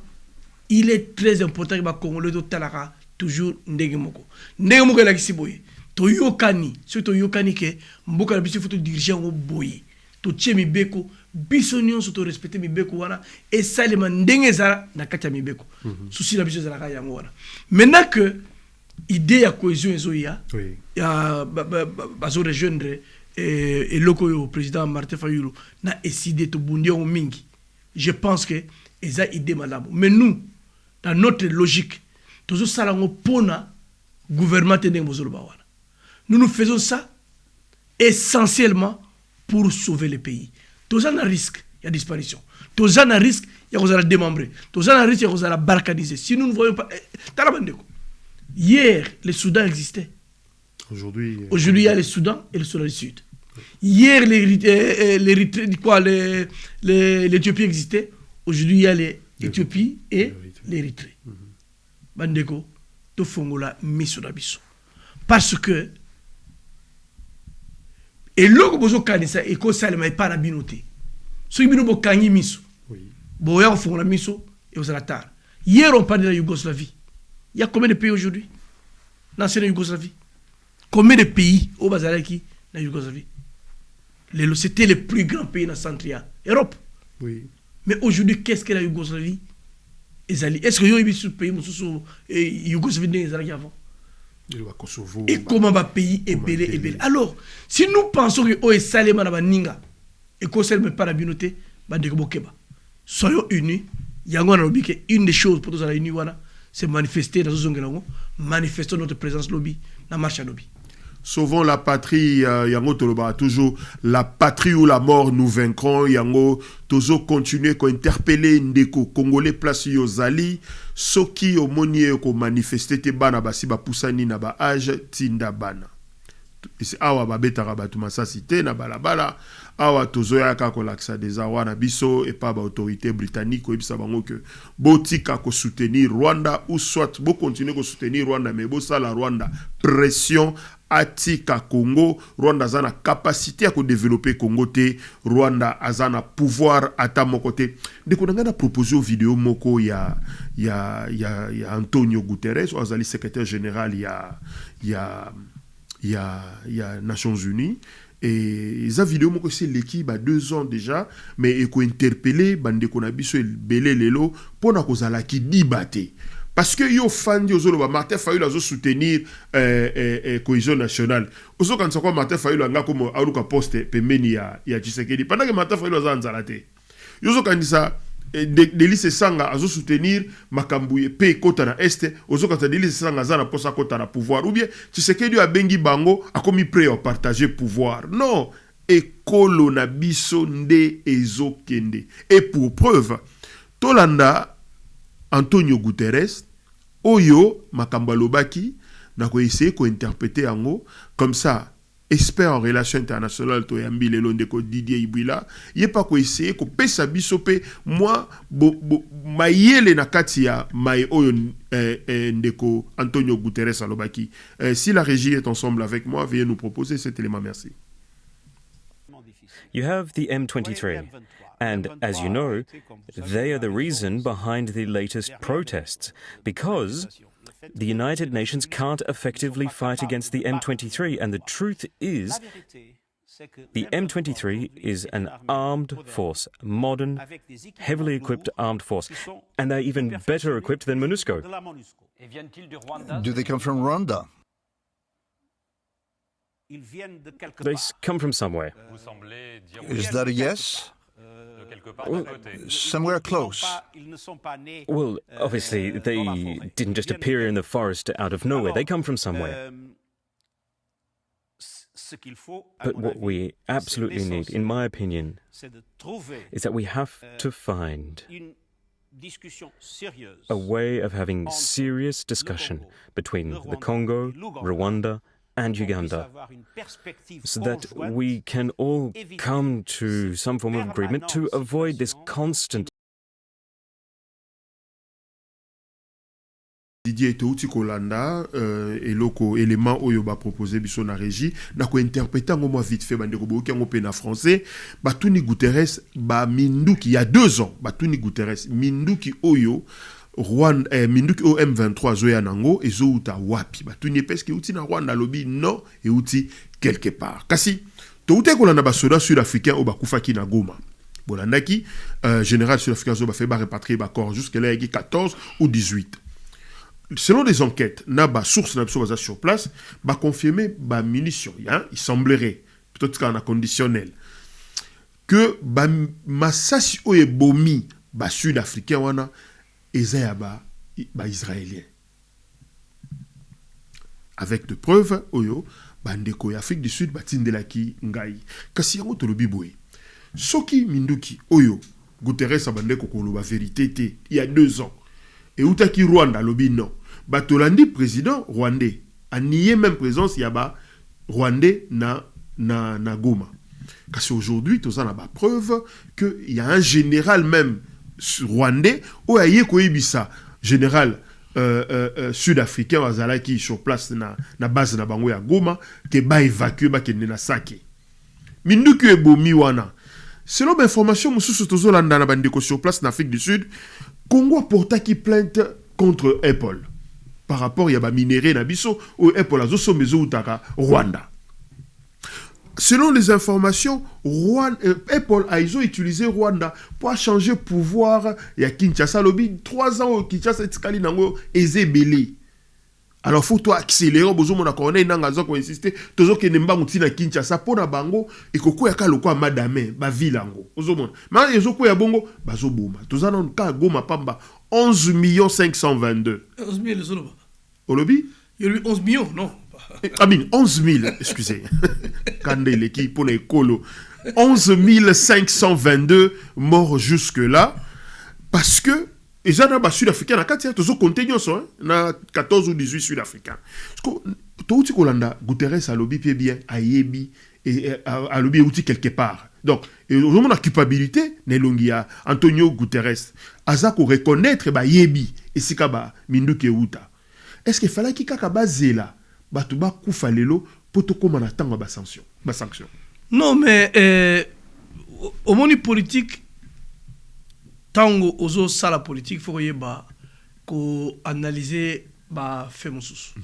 il est très important que ba congolais to talaka toujours ndenge moko la kisiboye to yokani surtout yokani ke mboka na biso faut to diriger ngo boye to tie mibeko biso nyonso to respecter mibeko wana et salema ndenge ezala na kati ya mibeko souci na biso ezalaka yango wana maintenant que idée ya cohésion ezoya ya bazo rejoindre et loko yo président Martin Fayulu na décidé to bundi mingi je pense que eza idée malamu mais nous dans notre logique Tozo salango pona gouvernement tendeng bozolo bawana. Nous faisons ça essentiellement pour sauver le pays. Tozo na risque, il y a disparition. Tozo na risque, il y a la démembrer. Tozo na risque, il y a la barcaniser. Si nous ne voyons pas hier, le Soudan existait. Aujourd'hui, il y a le Soudan et le Soudan du Sud. Hier, l'Éthiopie existait. Aujourd'hui, il y a l'Éthiopie et l'Érythrée. Bandeko, to fongola miso na biso. Parce que, et l'autre bozo kanisa, et ko salema pas la binoté. Ce qui bino bo kangi miso. Bo ya fongola miso, et aux alatars. Hier, on parlait de la Yougoslavie. Il y a combien de pays aujourd'hui? L'ancienne Yougoslavie. Combien de pays au Bazaraki, la Yougoslavie? C'était le plus grand pays dans la Centrale Europe. Oui. Mais aujourd'hui, qu'est-ce que la Yougoslavie? Est-ce que y a ce pays Yougoslavie avant? Et comment va pays est belé. Alors, si nous pensons que est Salema na ninga et qu'on ne pas la binoté, soyons unis. Il y a une des choses pour nous à unis, c'est manifester dans ce zone, manifester notre présence lobby, dans la marche à lobby. Sauvons la patrie, yango toloba toujours la patrie ou la mort nous vaincrons, yango tozo continuer ko interpeller ndeko congolais place yo zali soki omoni ko manifester te bana basi ba pusani na ba âge tinda bana. Isi awa babetaka batu masasi te na balabala awa tozoyaka kolakisa des awa na biso et pas ba autorité britannique ko ebisa bango que botika ko soutenir Rwanda ou soit bo continuer ko soutenir Rwanda mais bo sala Rwanda pression atika Congo. Rwanda a la capacité à développer Congo te. Rwanda a un pouvoir à ta mon côté. Dès qu'on a proposé une vidéo moko ya Antonio Guterres, le secrétaire général il y a Nations Unies. Et cette vidéo moko c'est l'équipe a 2 ans déjà, mais il faut interpeller bande qu'on a biso belé lelo pour na kozala ki dibate. Parce que yo fan yo zolo ba Martin Fayulu azo soutenir cohésion nationale. Oso quand ça quoi Martin Fayulu nga comme aluka poste pembeni ya Tshisekedi. Pendant que Martin Fayulu azo nzalate. Yo zo quand ça Delice Sanga azo soutenir makambuye pe kota na este, ozo quand Delice Sanga za na posa kota na pouvoir ou bien Tshisekedi a bengi bango a komi prêt à partager pouvoir. Non, ekolo na biso nde ezo kende. Et pour preuve, Tolanda Antonio Guterres, Oyo, Makambalobaki, n'a pas essayé d'interpréter en haut, comme ça, expert en relations internationales, Toyambi, Lelondeko, Didier Ibwila, il n'y a pas essayé de pesa bisope, moi, maïele na katia, maï Oyo, ndeko, Antonio Guterres, Alobaki. Si la régie est ensemble avec moi, veuillez nous proposer cet élément, merci. You have the M23. And as you know, they are the reason behind the latest protests, because the United Nations can't effectively fight against the M23. And the truth is, the M23 is an armed force, modern, heavily equipped armed force, and they're even better equipped than MONUSCO. Do they come from Rwanda? They come from somewhere. Is that a yes? Well, somewhere close. Well, obviously, they didn't just appear in the forest out of nowhere. They come from somewhere. But what we absolutely need, in my opinion, is that we have to find a way of having serious discussion between the Congo, Rwanda, and Uganda, so that we can all come to some form of agreement to avoid this constant. Didier Touti Kolanda, eloko élément oyo ba proposé biso na régie, na ko interpréter ngo moi vite fait bande ko boki ngo pe na français, Batuni Guterres ba Minduki il y a 2 ans, Batuni Guterres Minduki oyo Rwanda Minduki o M23 zoya nango ezo uta wapi Batuni peske uti na Rwanda lobby non et uti quelque part. Kasi Touti Kolanda ba soda sud-africain o ba kufaki na Goma. Bolandaki général sud-africain zo ba fait ba répatrier ba corps jusque là il 14 ou 18. Selon des enquêtes, Naba source sur place, va confirmer ba munitions. Il semblerait, peut-être qu'en conditionnel, que ba masasi oye bomi ba sud-africain wana ezaya ba israélien. avec de preuves oyo bandeko ya Afrique du Sud batindelaki ngai kasi yango tolobi boye soki minduki oyo Guterres bandeko koloba vérité te il y a 2 ans et utaki Rwanda lobi non batolandi président rwandais a nié même présence yaba rwandais na Goma. Parce qu'aujourd'hui, tout ça n'a pas preuve qu'il y a un général même rwandais ou aïe koibisa général sud-africain qui sur place na base na bango ya Goma qui ba évacué ba kende na Sake. Minduku ebomi wana. Selon l'information mususu tozolanda na bandeko sur place en Afrique du Sud, Congo a porté plainte contre Apple par rapport à ba minéré na biso ou Apple azo somezo utaka Rwanda. Selon les informations, Apple a utilisé Rwanda pour changer pouvoir ya Kinshasa. Lobi 3 ans au Kinshasa etikali nango ezebele. Alors faut toi accélérer bozo mona ko na ngazo ko insister tozo ke nemba muti na Kinshasa pona bango ekoko ya kaloko ya madame ba vilango. Ozo mona. Ma ezoko ya bongo bazo boma. Tozana ka Goma pamba 11 522. 11 000 solo. Olobi? Il y a eu 11 millions, non? I mean, 11 000, excusez. Kande l'équipe pour les colos. 11 522 morts jusque-là. Parce que, les gens sud-africains, na 4 ans, continuent, na 14 ou 18 sud-africains. Parce que, tout ce que Guterres a lobby bien, a yebi, et a lobby outil quelque part. Donc, au moment de la culpabilité, Nelongia, Antonio Guterres, Azako reconnaître, ba yebi, et sikaba, Minduke Uta. Est-ce qu'il fallait qu'il y ait un là? Batuba kufa lelo poto koma na tango ba sanction. Non mais au monde politique tango ozo sala politique faut yeba ko analyser ba fait mususu.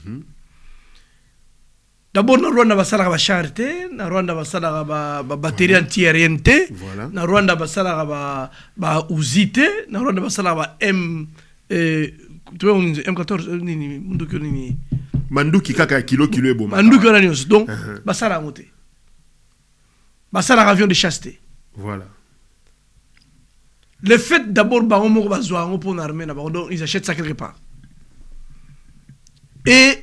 D'abord na Rwanda basala ba charité, na Rwanda basala ba batterie antiaérienne, na Rwanda basala ba uzité, na Rwanda basala ba M14 nini munduki nini manduki kaka kilo ebo manduki wana nyonso donc basala ngote basala avion de chasse. Voilà. Le fait d'abord ba moko bazwa ngo pour l'armée na ba donc ils achètent ça quelque part et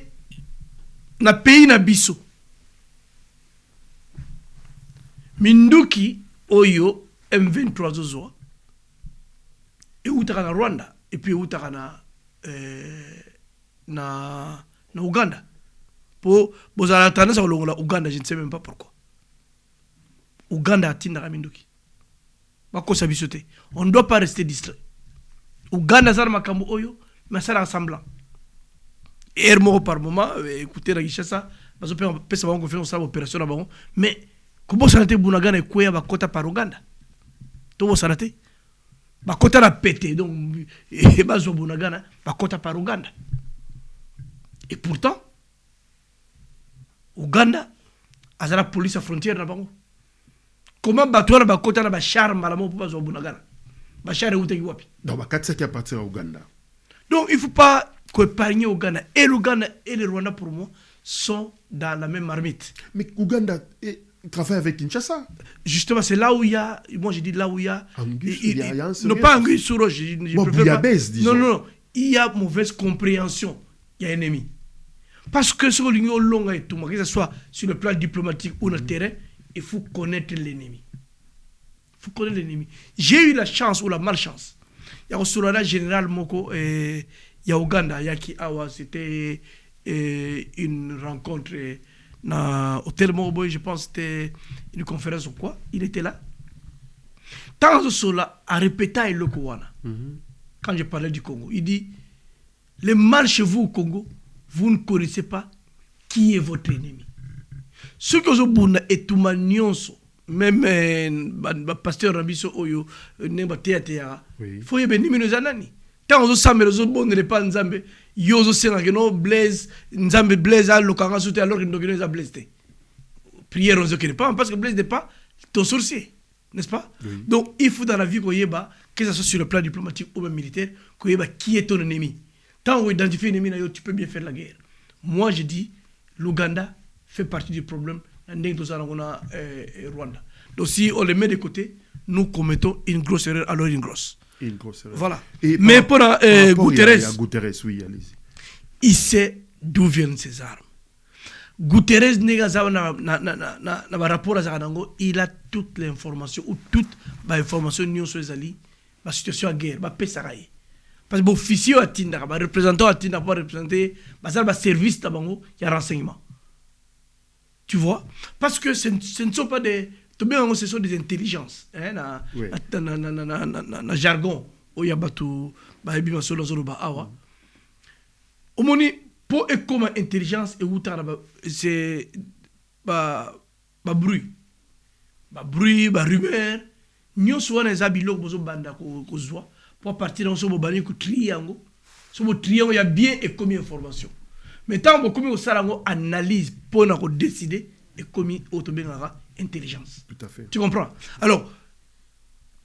na pays na biso minduki oyo M23 zozwa et utaka na Rwanda et puis utaka na Ouganda. Pour bozala tendance à longola Ouganda, je ne sais même pas pourquoi. Ouganda a tinda minduki. Bako sabisote. On ne doit pas rester distrait. Ouganda ça makambo oyo, mais ça rassemblant. Et par moment, écoutez la Kinshasa, parce que peut ça va faire une opération là-bas. Mais comment ça a été Bunagana et Kouya va kota par Ouganda? Tout ça a été. Bakota la pété donc et bazo Bunagana bakota par Ouganda. Et pourtant Ouganda a la police à frontière na bango. Comment batouana bakota na ba charme malamo pour bazo Bunagana. Ba charme utaki wapi. Donc bakatsa qui appartient à Ouganda. Donc il faut pas épargner Ouganda et l'Ouganda et le Rwanda pour moi sont dans la même marmite. Mais Ouganda travaille avec Kinshasa. Justement, c'est là où il y a, moi j'ai dit là où il y a... Angus, non, pas Angus Souro, disons. Non, il y a mauvaise compréhension. Il y a un ennemi. Parce que ce que long et tout, que ce soit sur le plan diplomatique ou le terrain, il faut connaître l'ennemi. Il faut connaître l'ennemi. J'ai eu la chance ou la malchance. Il y a aussi le général Moko et il y a Ouganda, Yaki Awa, c'était une rencontre... na hôtel Moroboy, je pense que c'était une conférence ou quoi, il était là. Tant que cela a répété le Kouana, quand je parlais du Congo, il dit, les mal chez vous au Congo, vous ne connaissez pas qui est votre ennemi. Ce que vous avez et tout manions, même pasteur Rabiso Oyo, Nemba Théatéa, il faut y avoir des minutes anani. Tant que vous avez les autres ne pas Nzambe, yozo senga que no Blaise Nzambe Blaise a lokanga souté alors que nous ne Blaise te. Prière on ne pas parce que Blaise n'est pas ton sorcier, n'est-ce pas? Oui. Donc il faut dans la vie qu'on y ait que ce soit sur le plan diplomatique ou même militaire qu'on y ait qui est ton ennemi. Tant qu'on identifie un ennemi, tu peux bien faire la guerre. Moi je dis l'Ouganda fait partie du problème Rwanda. Donc si on les met de côté, nous commettons une grosse erreur, alors une grosse. Voilà. Et mais pour Guterres, Guterres, oui, allez-y. Il sait d'où viennent ces armes. Guterres rapport il a toute l'information ou toute l'information sur la situation de guerre, parce que l'officier a le représentant a représenter le service de renseignement. Tu vois? Parce que ce ne sont pas des... Ce sont des intelligences. Dans jargon. Pour comme intelligence et c'est bruit rumeur nous soit les habilo bozo banda ko pour partir dans ce bobani ko triangle il y a bien et comme information mais tant que comme salango analyse pour na ko décider et comme autobengara intelligence. Tout à fait. Tu comprends? Alors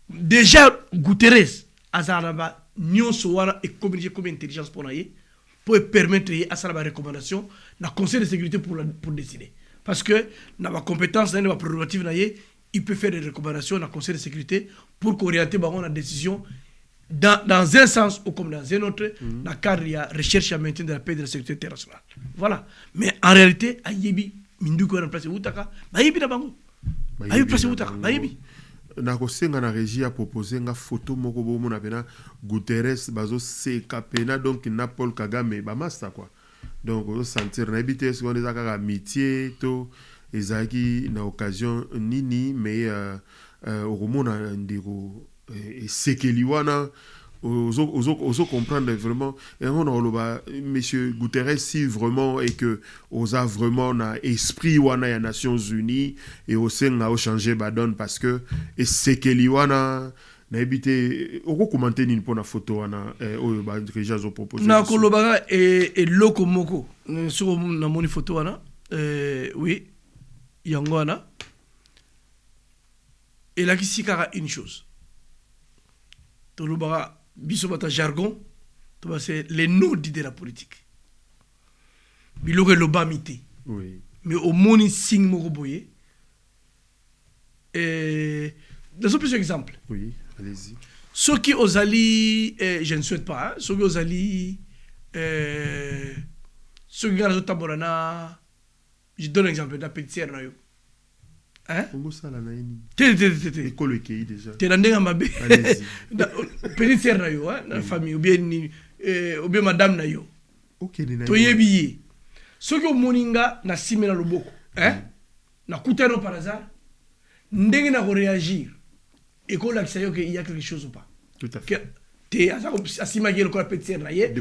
déjà Guterres azaraba nous soit et communiquer comme intelligence pour permettre à ça la recommandation na conseil de sécurité pour décider parce que na ma compétence na prérogative il peut faire des recommandations dans le conseil de sécurité pour qu'orienter la décision dans un sens ou comme dans un autre dans le cadre de la recherche et maintien de la paix et de la sécurité internationale. Voilà. Mais en réalité ayebi mindu ko remplacer utaka bayebi na bango ayebi place utaka bayebi na kosenga na régie a proposé nga photo moko bomo na pena Guterres bazo seka pena donc na Paul Kagame ba master quoi donc on sentir na habité ce qu'on est à amitié to ezaki na occasion nini mais au romona ndiko et sekeliwana ozo comprendre vraiment et on a monsieur Guterres si vraiment et que osa vraiment na esprit wana ya Nations Unies et au sein na changer badon parce que et sekeliwana na habité oko commenter ni pour na photo wana o ba déjà zo proposer na kolobaga et loko moko sur na moni photo wana oui yango wana et là qui sikara une chose tolobaga biso bata jargon c'est les noms de la politique biloko lobamité oui mais au moni signe moko boye et dans plusieurs exemples oui allez-y ceux qui osali je ne souhaite pas ceux qui osali ceux qui ont taborana je donne un exemple de la petite sœur na yo hein Congo sala na ini té école qui déjà té na ndenga mabe allez-y petite sœur na yo hein na famille ou bien madame na yo OK ni na to yebi soki omoninga na simela loboko hein na kutano par hasard ndenge na ko réagir et ko la qu'il y a quelque chose ou pas tout à fait té asima gelo ko petite sœur na ye the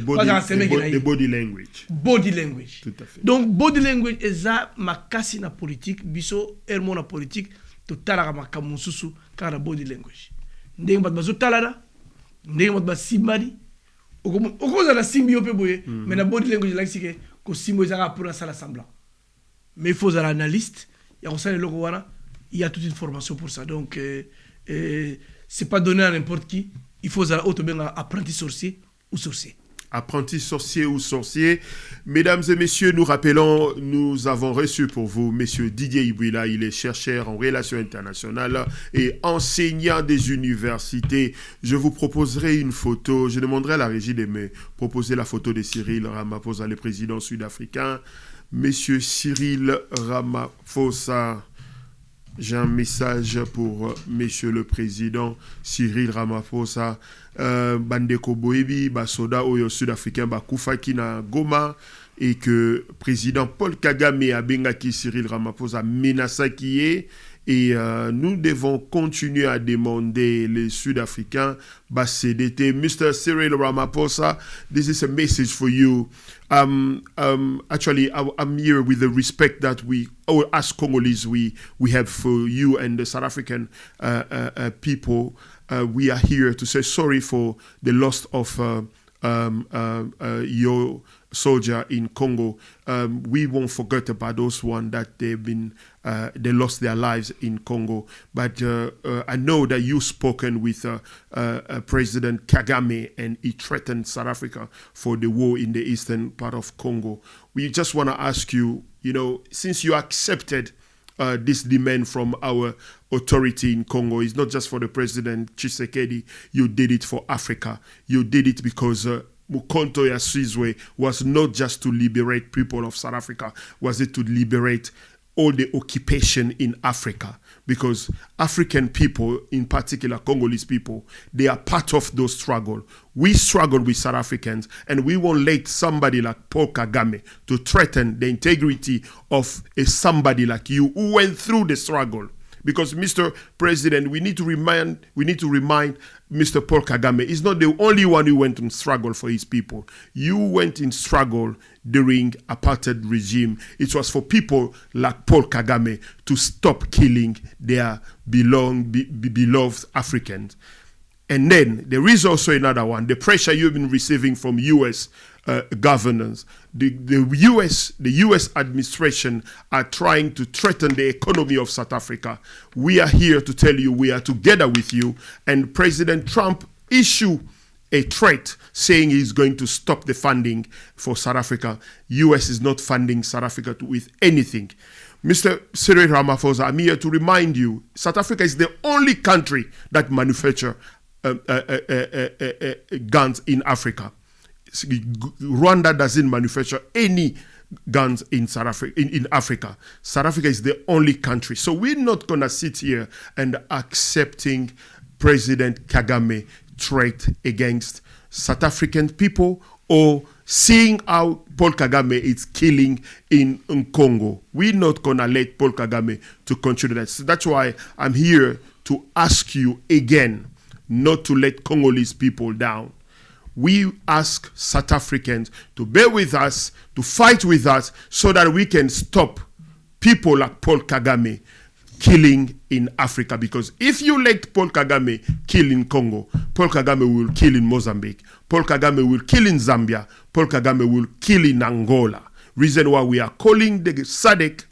body language tout à fait donc body language eza makasi na politique biso ermo na politique to talaka makamususu kana body language ndenge bat bazo talana ndenge bat basimani okoza na simbi yo pe boye mais na body language la kisike ko simbo ezaka pour na sala semblant mais il faut un analyste ya ko sala loko wana il y a toute une formation pour ça donc c'est pas donné à n'importe qui. Il faut apprenti sorcier ou sorcier. Apprenti sorcier ou sorcier. Mesdames et messieurs, nous rappelons, nous avons reçu pour vous monsieur Didier Ibouila. Il est chercheur en relations internationales et enseignant des universités. Je vous proposerai une photo. Je demanderai à la régie de me proposer la photo de Cyril Ramaphosa, le président sud-africain. Monsieur Cyril Ramaphosa. J'ai un message pour monsieur le président Cyril Ramaphosa. Bandeko Boebi, Basoda Oyo Sud-Africain, Bakoufaki na Goma, et que président Paul Kagame a bengaki Cyril Ramaphosa menacé et nous devons continuer à demander les Sud-Africains CDT. Mr. Cyril Ramaphosa, this is a message for you. Actually, I'm here with the respect that as Congolese, we have for you and the South African people. We are here to say sorry for the loss of your soldier in Congo. We won't forget about those ones that they lost their lives in Congo. But I know that you've spoken with President Kagame and he threatened South Africa for the war in the eastern part of Congo. We just want to ask you, since you accepted this demand from our authority in Congo, it's not just for the President Tshisekedi, you did it for Africa. You did it because Mukonto Yasizwe was not just to liberate people of South Africa, was it to liberate all the occupation in Africa? Because African people, in particular Congolese people, they are part of those struggles. We struggle with South Africans, and we won't let somebody like Paul Kagame to threaten the integrity of somebody like you who went through the struggle. Because, Mr. President, we need to remind Mr. Paul Kagame is not the only one who went in struggle for his people. You went in struggle during apartheid regime. It was for people like Paul Kagame to stop killing their beloved Africans. And then there is also another one, the pressure you've been receiving from U.S. Governors. The U.S. administration are trying to threaten the economy of South Africa. We are here to tell you we are together with you. And President Trump issued a threat saying he's going to stop the funding for South Africa. U.S. is not funding South Africa with anything. Mr. Cyril Ramaphosa, I'm here to remind you, South Africa is the only country that manufactures guns in Africa. Rwanda doesn't manufacture any guns in South Africa. In Africa, South Africa is the only country. So we're not gonna sit here and accepting President Kagame threat against South African people or seeing how Paul Kagame is killing in Congo. We're not gonna let Paul Kagame to continue that. So that's why I'm here to ask you again not to let Congolese people down. We ask South Africans to bear with us, to fight with us, so that we can stop people like Paul Kagame killing in Africa. Because if you let Paul Kagame kill in Congo, Paul Kagame will kill in Mozambique, Paul Kagame will kill in Zambia, Paul Kagame will kill in Angola. Reason why we are calling the SADC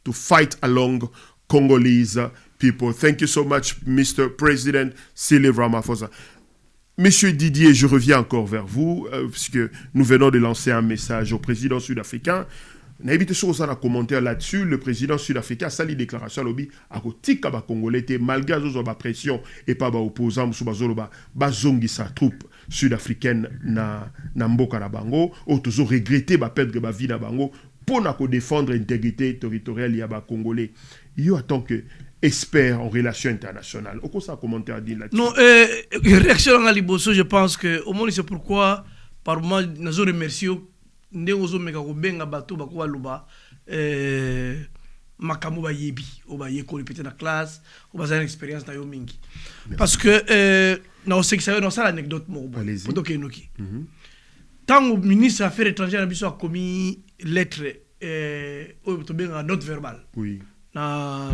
to fight along Congolese people. Thank you so much, Mr. President Cyril Ramaphosa. Monsieur Didier, je reviens encore vers vous, puisque nous venons de lancer un message au président sud-africain. N'invite chose à commentaire là-dessus. Le président sud-africain a sali déclaration à l'obi à kotika ba congolais malgré la pression et pas ba opposant sous bazoloba bazongi sa troupe sud-africaine na mboka na bango ou toujours regretter ba perdre ba vie na bango pour na ko défendre l'intégrité territoriale ya ba congolais. Yo attend que expert en relations internationales. Au quoi ça commentaire à dire là-dessus? Non, réaction à Liboso, je pense que au moins c'est pourquoi par moi nous remercions ndeozo meka ko benga bato ba ko luba makamu ba yebi o ba yeko peut-être na classe o ba une expérience na yo mingi. Parce que na ce que ça dans ça l'anecdote mo pour donc enoki. Tant au ministre affaires étrangères na biso a commis lettre o to benga note verbale. Oui. Na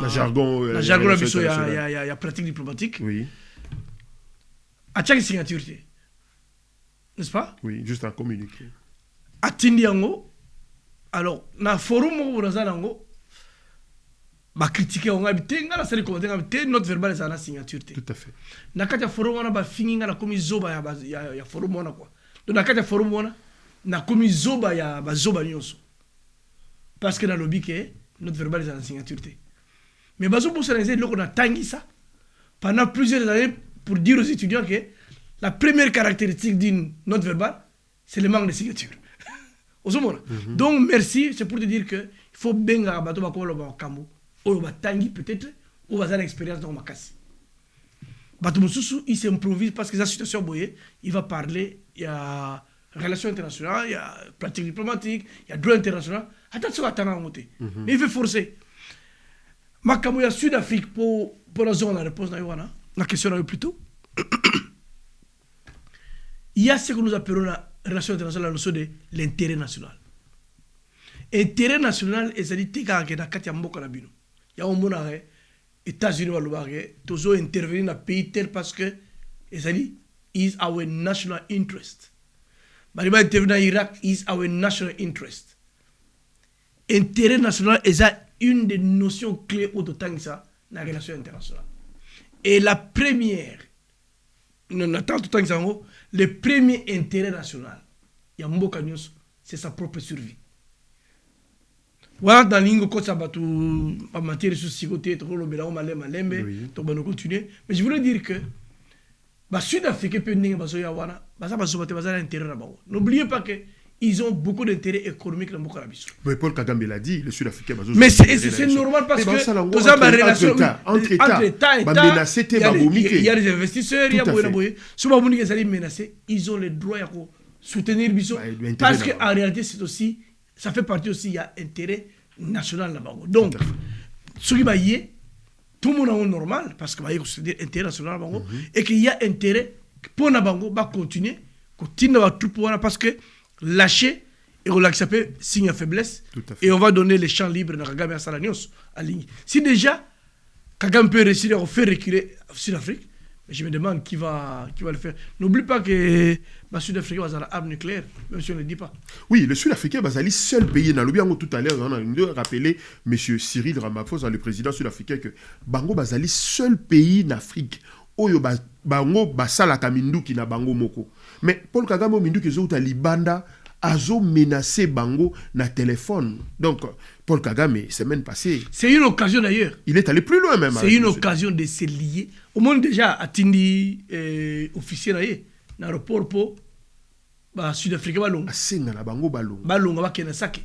jargon na biso ya pratique diplomatique. Oui. A chaque signature. N'est-ce pas? Oui, juste un communiqué. Atindi yango. Alors, na forum mo bonaza nango ba critiquer on habité ngala sali commenter habité note verbale ça na signature. Tout à fait. Na kati ya forum wana ba fingi ngala komi zoba ya forum wana quoi. Donc na kati ya forum wana na komi zoba ya ba zoba nyonso. Parce que na lobby que note verbale ça na signature. Mais bazo pour ça les loko na tangi ça pendant plusieurs années pour dire aux étudiants que la première caractéristique d'une note verbale c'est le manque de signature. Donc merci, c'est pour te dire que il faut bien abattre ma colo ba kambo ou ba tangi peut-être ou ba l'expérience dans ma casse. Bato mususu il s'improvise parce que la situation boyée, il va parler, il y a relations internationales, il y a pratique diplomatique, il y a droit international. Attention à t'en monter. Mais il veut forcer. Ma kambo ya Sud-Afrique pour la zone la réponse na yoana, la question là plutôt. Il y a ce que nous appelons la relation internationale, la notion de l'intérêt national. Intérêt national, c'est-à-dire que tu as un mot à bino. Il y a un mot à États-Unis ou à tu as intervenir dans un pays tel parce que, c'est-à-dire, is our national interest. Mais il intervenir dans l'Irak, is our national interest. Intérêt national est une des notions clés au temps de ça dans la relation internationale. Et la première, le premier intérêt national, c'est sa propre survie. Voilà, dans l'ingo quand ça va tout en matière de société, on va continuer. Mais je voulais dire que les Sud-Africains peuvent venir intérêt. N'oubliez pas qu'ils ont beaucoup d'intérêt économique dans beaucoup d'habitudes. Mais Paul Kagame l'a dit, les Sud-Africains. Mais c'est normal parce que nous avons des relations entre États. Il y a des investisseurs, il y a des menacés. Ils ont le droit de soutenir Bissot. Parce qu'en réalité, c'est aussi, ça fait partie aussi, il y a intérêt national là-bas. Donc, ce qui va y est, tout le monde est normal parce qu'il y a intérêt national là-bas et qu'il y a intérêt pour Nabango va continuer à tout pouvoir parce que lâcher et on s'appelle signe de faiblesse et on va donner les champs libres à Kagame et à Salanios à ligne. Si déjà Kagame peut réussir à faire reculer Sud-Afrique, je me demande qui va le faire. N'oublie pas que le Sud-Africain va avoir une arme nucléaire, même si on ne le dit pas. Oui, le Sud-Africain va aller seul pays. Dans le bien tout à l'heure, on a rappelé M. Cyril Ramaphosa, le président sud-africain, que Bango va aller seul pays d'Afrique. Oyo Bango basala kaminduki na Bango moko. Mais Paul Kagame minduki zo ta libanda azo menacé Bango na téléphone. Donc Paul Kagame semaine passée. C'est une occasion d'ailleurs. Il est allé plus loin même. C'est une occasion de se lier. Au monde déjà attendi officier dans l'aéroport pour Sud-Africain balong. Asenga na Bango balong. Balong va kenasaki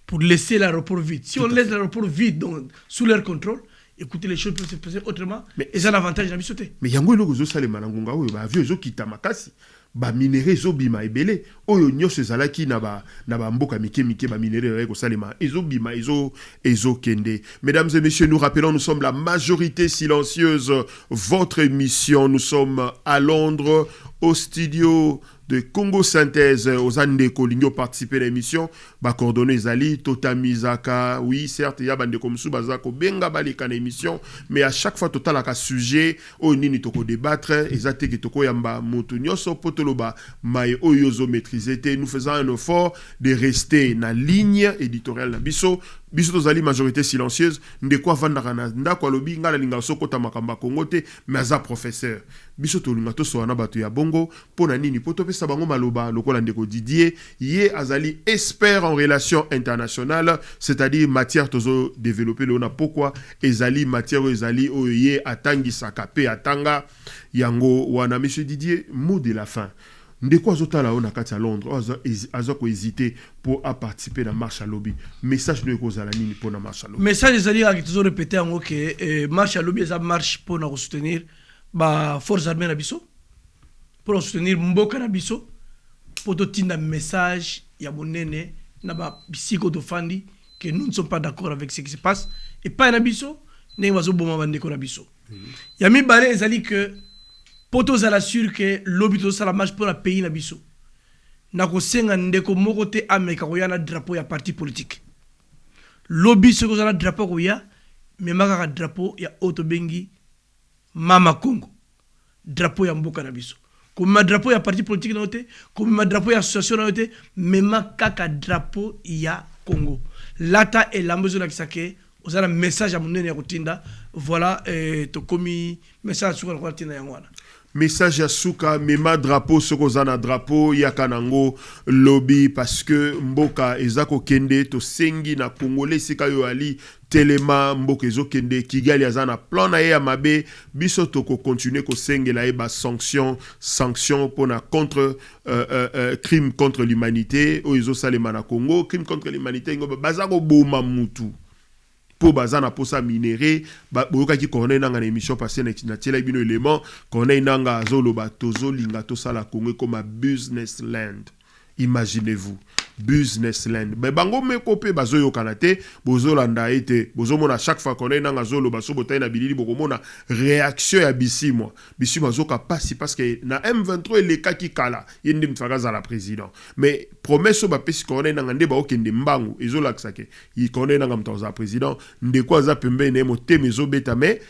pour laisser l'aéroport vide. Si on laisse l'aéroport vide donc sous leur contrôle, écoutez, les choses peuvent se passer autrement. Mais ils ont l'avantage de sauter. Mais yango eloko zo salema na ngonga oyo ba avion zo kita makasi. Ba minéraux zo bima ebele. Oyo nyose zalaki na ba mboka mike ba minéraux ko salema. Ezo bima ezo kende. Mesdames et messieurs, nous rappelons, nous sommes la majorité silencieuse. Votre émission, nous sommes à Londres au studio de Congo Synthèse aux Andes Koligno participer à l'émission ba coordonner Zali Tota Mizaka. Oui, certes il y a bande comme sou bazako benga balika na émission, mais à chaque fois total aka sujet o nini toko débattre ezate ki toko yamba moto nyoso potoloba mai oyozo maîtriser. Nous faisons un effort de rester na ligne éditoriale na biso tozali majorité silencieuse ndeko avandaka na ndako alobi ngala linga sokota makamba Kongo te mais aza professeur biso tolinga tosoa na bato ya bongo pona nini poto pesa bango maloba lokola ndeko Didier ye azali expert en relations internationales, c'est-à-dire matière tozo développer leona pourquoi ezali matière ezali oye atangi sakape atanga yango wana. Monsieur Didier, mot de la fin. Ndeko azotala on a kati à Londres azoko hésiter pour participer à la marche à lobby. Message de kozala nini pour la marche à lobby. Message ezali a toujours répété en que marche à lobby ça marche pour nous soutenir ba forces armées na biso pour soutenir mboka na biso pour totinda message ya monene na ba bisiko to fandi que nous ne sommes pas d'accord avec ce qui se passe et pas na biso ne wazo boma bandeko na biso. Ya mi bare ezali que poto zala sûr que lobby to sala marche pour la pays na biso na ko senga ndeko moko te ameka ko yana drapeau ya parti politique lobby ce ko zala drapeau ko ya mais maka drapeau ya auto bengi mama Congo drapeau ya mboka na biso comme ma drapeau ya parti politique na ote comme ma drapeau ya association na ote mais maka drapeau ya Congo lata et lambezo na kisake ozala message à monene ya kotinda voilà to komi message sur la kotinda yangwana. Message ya suka mema drapeau soko zana drapeau yakanango lobby parce que mboka ezako kende to sengi na congolais sika yo ali telema mboka ezo kende Kigali azana plan na ya mabe biso to ko continuer ko sengela e ba sanction pona contre crime contre l'humanité o ezo salema na Congo crime contre l'humanité ngo bazako boma mutu pour bazana posa minéré boyoka ki kone nanga na émission passée na tela bino élément kone nanga azolo batozo linga to sala Congo comme a business land. Imaginez-vous business land bango mekope bazoyo kanate bozolanda ete bozomona chaque fois qu'on est dans azolo baso botay na bilili bokomona réaction ya bisimo azoka pasi parce que na M23 le kaki kala yende mfakaza la président mais promesse ba pesi qu'on est dans ndeba okende mbangu ezola ksake yi qu'on est dans mtoza président ndeko aza pembe ne moteme zobeta mais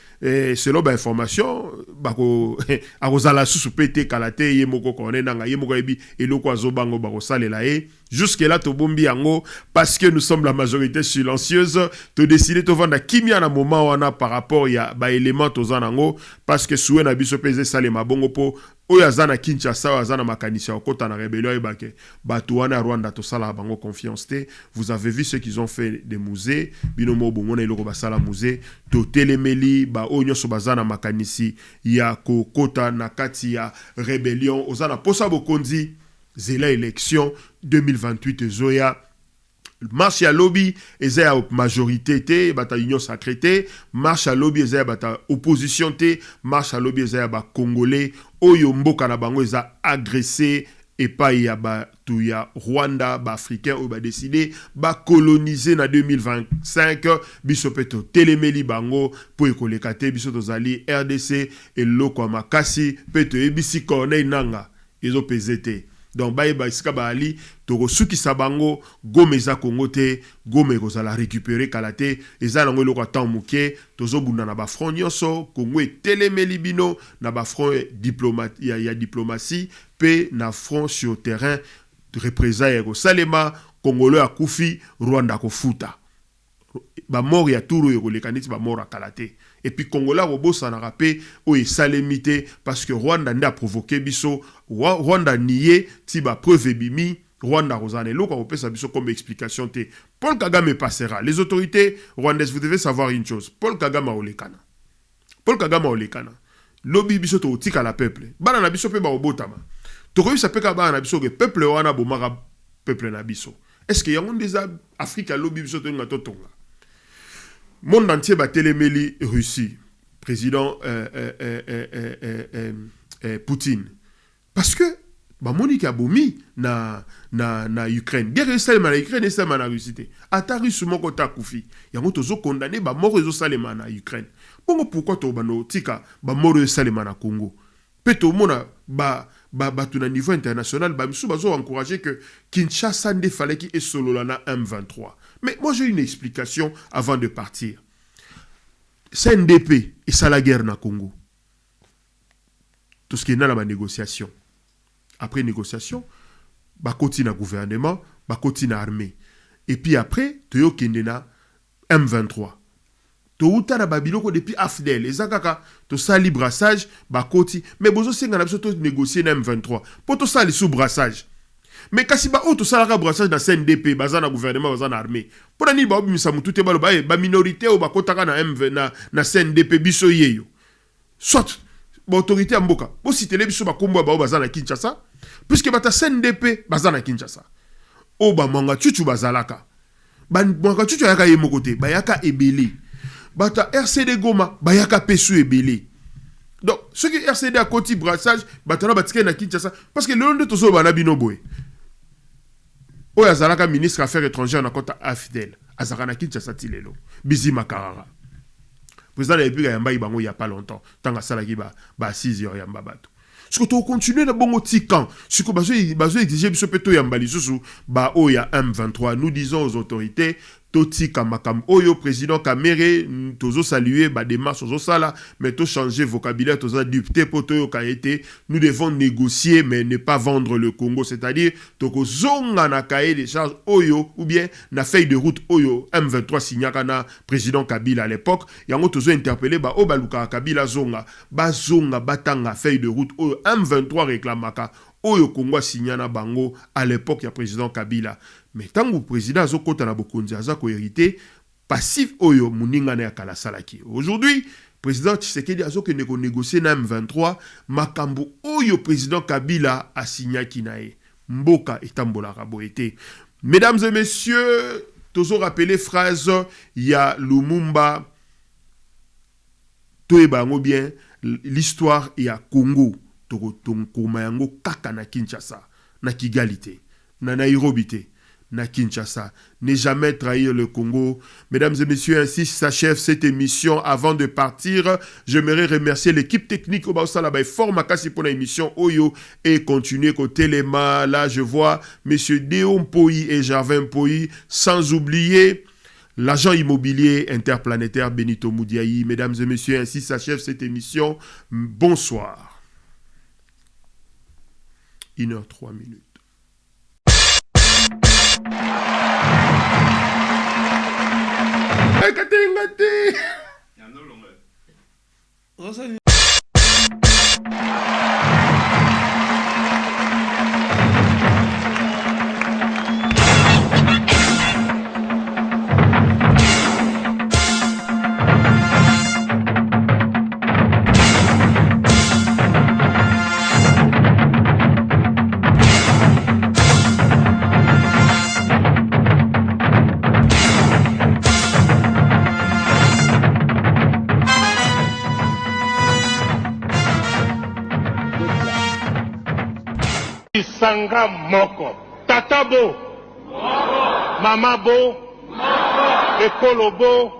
selon ba information bako akozala susu pete kalate ye moko qu'on est dans ye moko ebi eloko azobango bako salela e jusqu'à jusque-là, Tobombi Yango, parce que nous sommes la majorité silencieuse, te décider de vendre Kimia na moment wana par rapport à ba élément Tozanango, parce que soué na biso peze salema bongo po, oyo azana Kinshasa, azana makanisi okota na rébellion ebake, batuana Rwanda to sala bango confiance te. Vous avez vu ce qu'ils ont fait des musées, binomo bomona iloko basala musée, to telemeli ba onyo so bazana makanisi ya kokota na kati ya rébellion, ozana posa bokonzi zela élection 2028 zoya. Marche à lobby, et à majorité, te, bata union sacrée, te, marche à lobby, et bata opposition, te, marche à lobby, et ba congolais, oyo mboka na bango, et agressé, et pas y a ba tout ya Rwanda, ba africain, ou ba décidé, ba coloniser na 2025, biso peto telemeli bango, pour ekolekate, biso tozali RDC, et loko makasi, peto ebisi corneille nanga, ils ont pesé. Donc ba isika ba ali toko suki sabango gomeza Congo te gome kozala récupérer kalate eza nango loko temps muke tozo bunda na ba front nyonso Congo telemeli bino na ba front ya diplomatie pe na front sur terrain de représailles ko salema Congolais akufi Rwanda ko futa ba mort ya turu yeko lekaniti ba mort kalate. Et puis Congolais robosa na rapé o salemité parce que Rwanda n'a provoqué biso Rwanda nié ti ba preuve bimi Rwanda rozane loko opesa biso comme explication te. Paul Kagame passera. Les autorités rwandaises, vous devez savoir une chose. Paul Kagame olekana. Paul Kagame olekana. Lobby biso to tika la peuple. Bana na biso pe ba obotama. To ko bisa pe ka bana na biso que peuple wana bomara peuple na biso. Est-ce que yango des Afrique lobby biso to ngato tonga. Monde entier bat téléméli Russie, président Poutine. Parce que bah Monique a boumi na Ukraine. Guerre salema na Ukraine et salema na Russie. Atari sur mon côté koufi. Yango tozo condamné bah mort ezo salema na Ukraine. Bongo pourquoi to bano tika bah mort ezo salema na Congo. Peto mona ba tout na niveau international bah misu bazo encourager que Kinshasa ne fallait qu'il est solo là na M23. Mais moi j'ai une explication avant de partir. CNDP et ça la guerre na Congo. Tout ce qui est dans la négociation. Après négociation, bah continue gouvernement, bah continue armée. Et puis après, toyo kendena M23. To uta na babiloko depuis Afdel. Ezakaka to sali brassage, bah koti. Mais bozo senga na biso to négocier na M23. Pour to sali sous brassage. Mais kasi ba auto salaka brassage na CNDP bazana gouvernement bazana armée pona ni ba obimisa mutute balo ba minorité o ba kotaka na MV na CNDP biso yeyo soit ba autorité ya mboka bo citer biso ba kombo ba bazana Kinshasa puisque bata CNDP bazana Kinshasa o ba manga chuchu bazalaka ba manga chuchu yaka yemo côté ba yaka ebele bata RCD Goma ba yaka pesu ebele. Donc ce qui RCD à côté brassage batana batike na Kinshasa parce que le long de tozo bana bino boy oya zalaka ministre affaires étrangères na kota Afdel azaka na Kinshasa tilelo Bizi Makarara président de la République yamba ibango il y a pas longtemps tanga salaki ba 6 heures yamba bato ce que tu continuer na bongo tikan ce que bazo exiger biso peto yamba lisusu ba oya M23 nous disons aux autorités Toti Kamakam Oyo, président Kamere, tozo saluer, ba démarche tozo sala, mais to changer vocabulaire, tozo dicté poto kaete, nous devons négocier, mais ne pas vendre le Congo, c'est-à-dire, toko zonga na kae des charges Oyo, ou bien, na feuille de route Oyo, M23 signakana, président Kabila à l'époque, yango tozo interpellé, ba Obaluka Kabila zonga, batanga, feuille de route Oyo, M23 réclamaka, Oyo Congo signana bango, à l'époque, il y a président Kabila. Mais tant que le président Azokota na bokonzi azako hérité passif oyo muninga na yakala salaki. Aujourd'hui, président Tshisekedi azoko négocier na M23 makambo oyo président Kabila a signé kinae. Mboka etambola raboete. Mesdames et messieurs, toujours rappelé phrase ya Lumumba toebango bien l'histoire ya Congo toko tonkoma yango kaka na Kinshasa na Kigali na Nairobi te. Na Kinshasa. Ne jamais trahir le Congo. Mesdames et messieurs, ainsi s'achève cette émission. Avant de partir, j'aimerais remercier l'équipe technique au Baosalaba et fort makasi pour l'émission Oyo et continuer côté Lema. Là, je vois messieurs Déon Poyi et Jarvin Poyi, sans oublier l'agent immobilier interplanétaire Benito Moudiaï. Mesdames et messieurs, ainsi s'achève cette émission. Bonsoir. 1h03. Sanga moko, tata bo, mama bo, ekolo bo.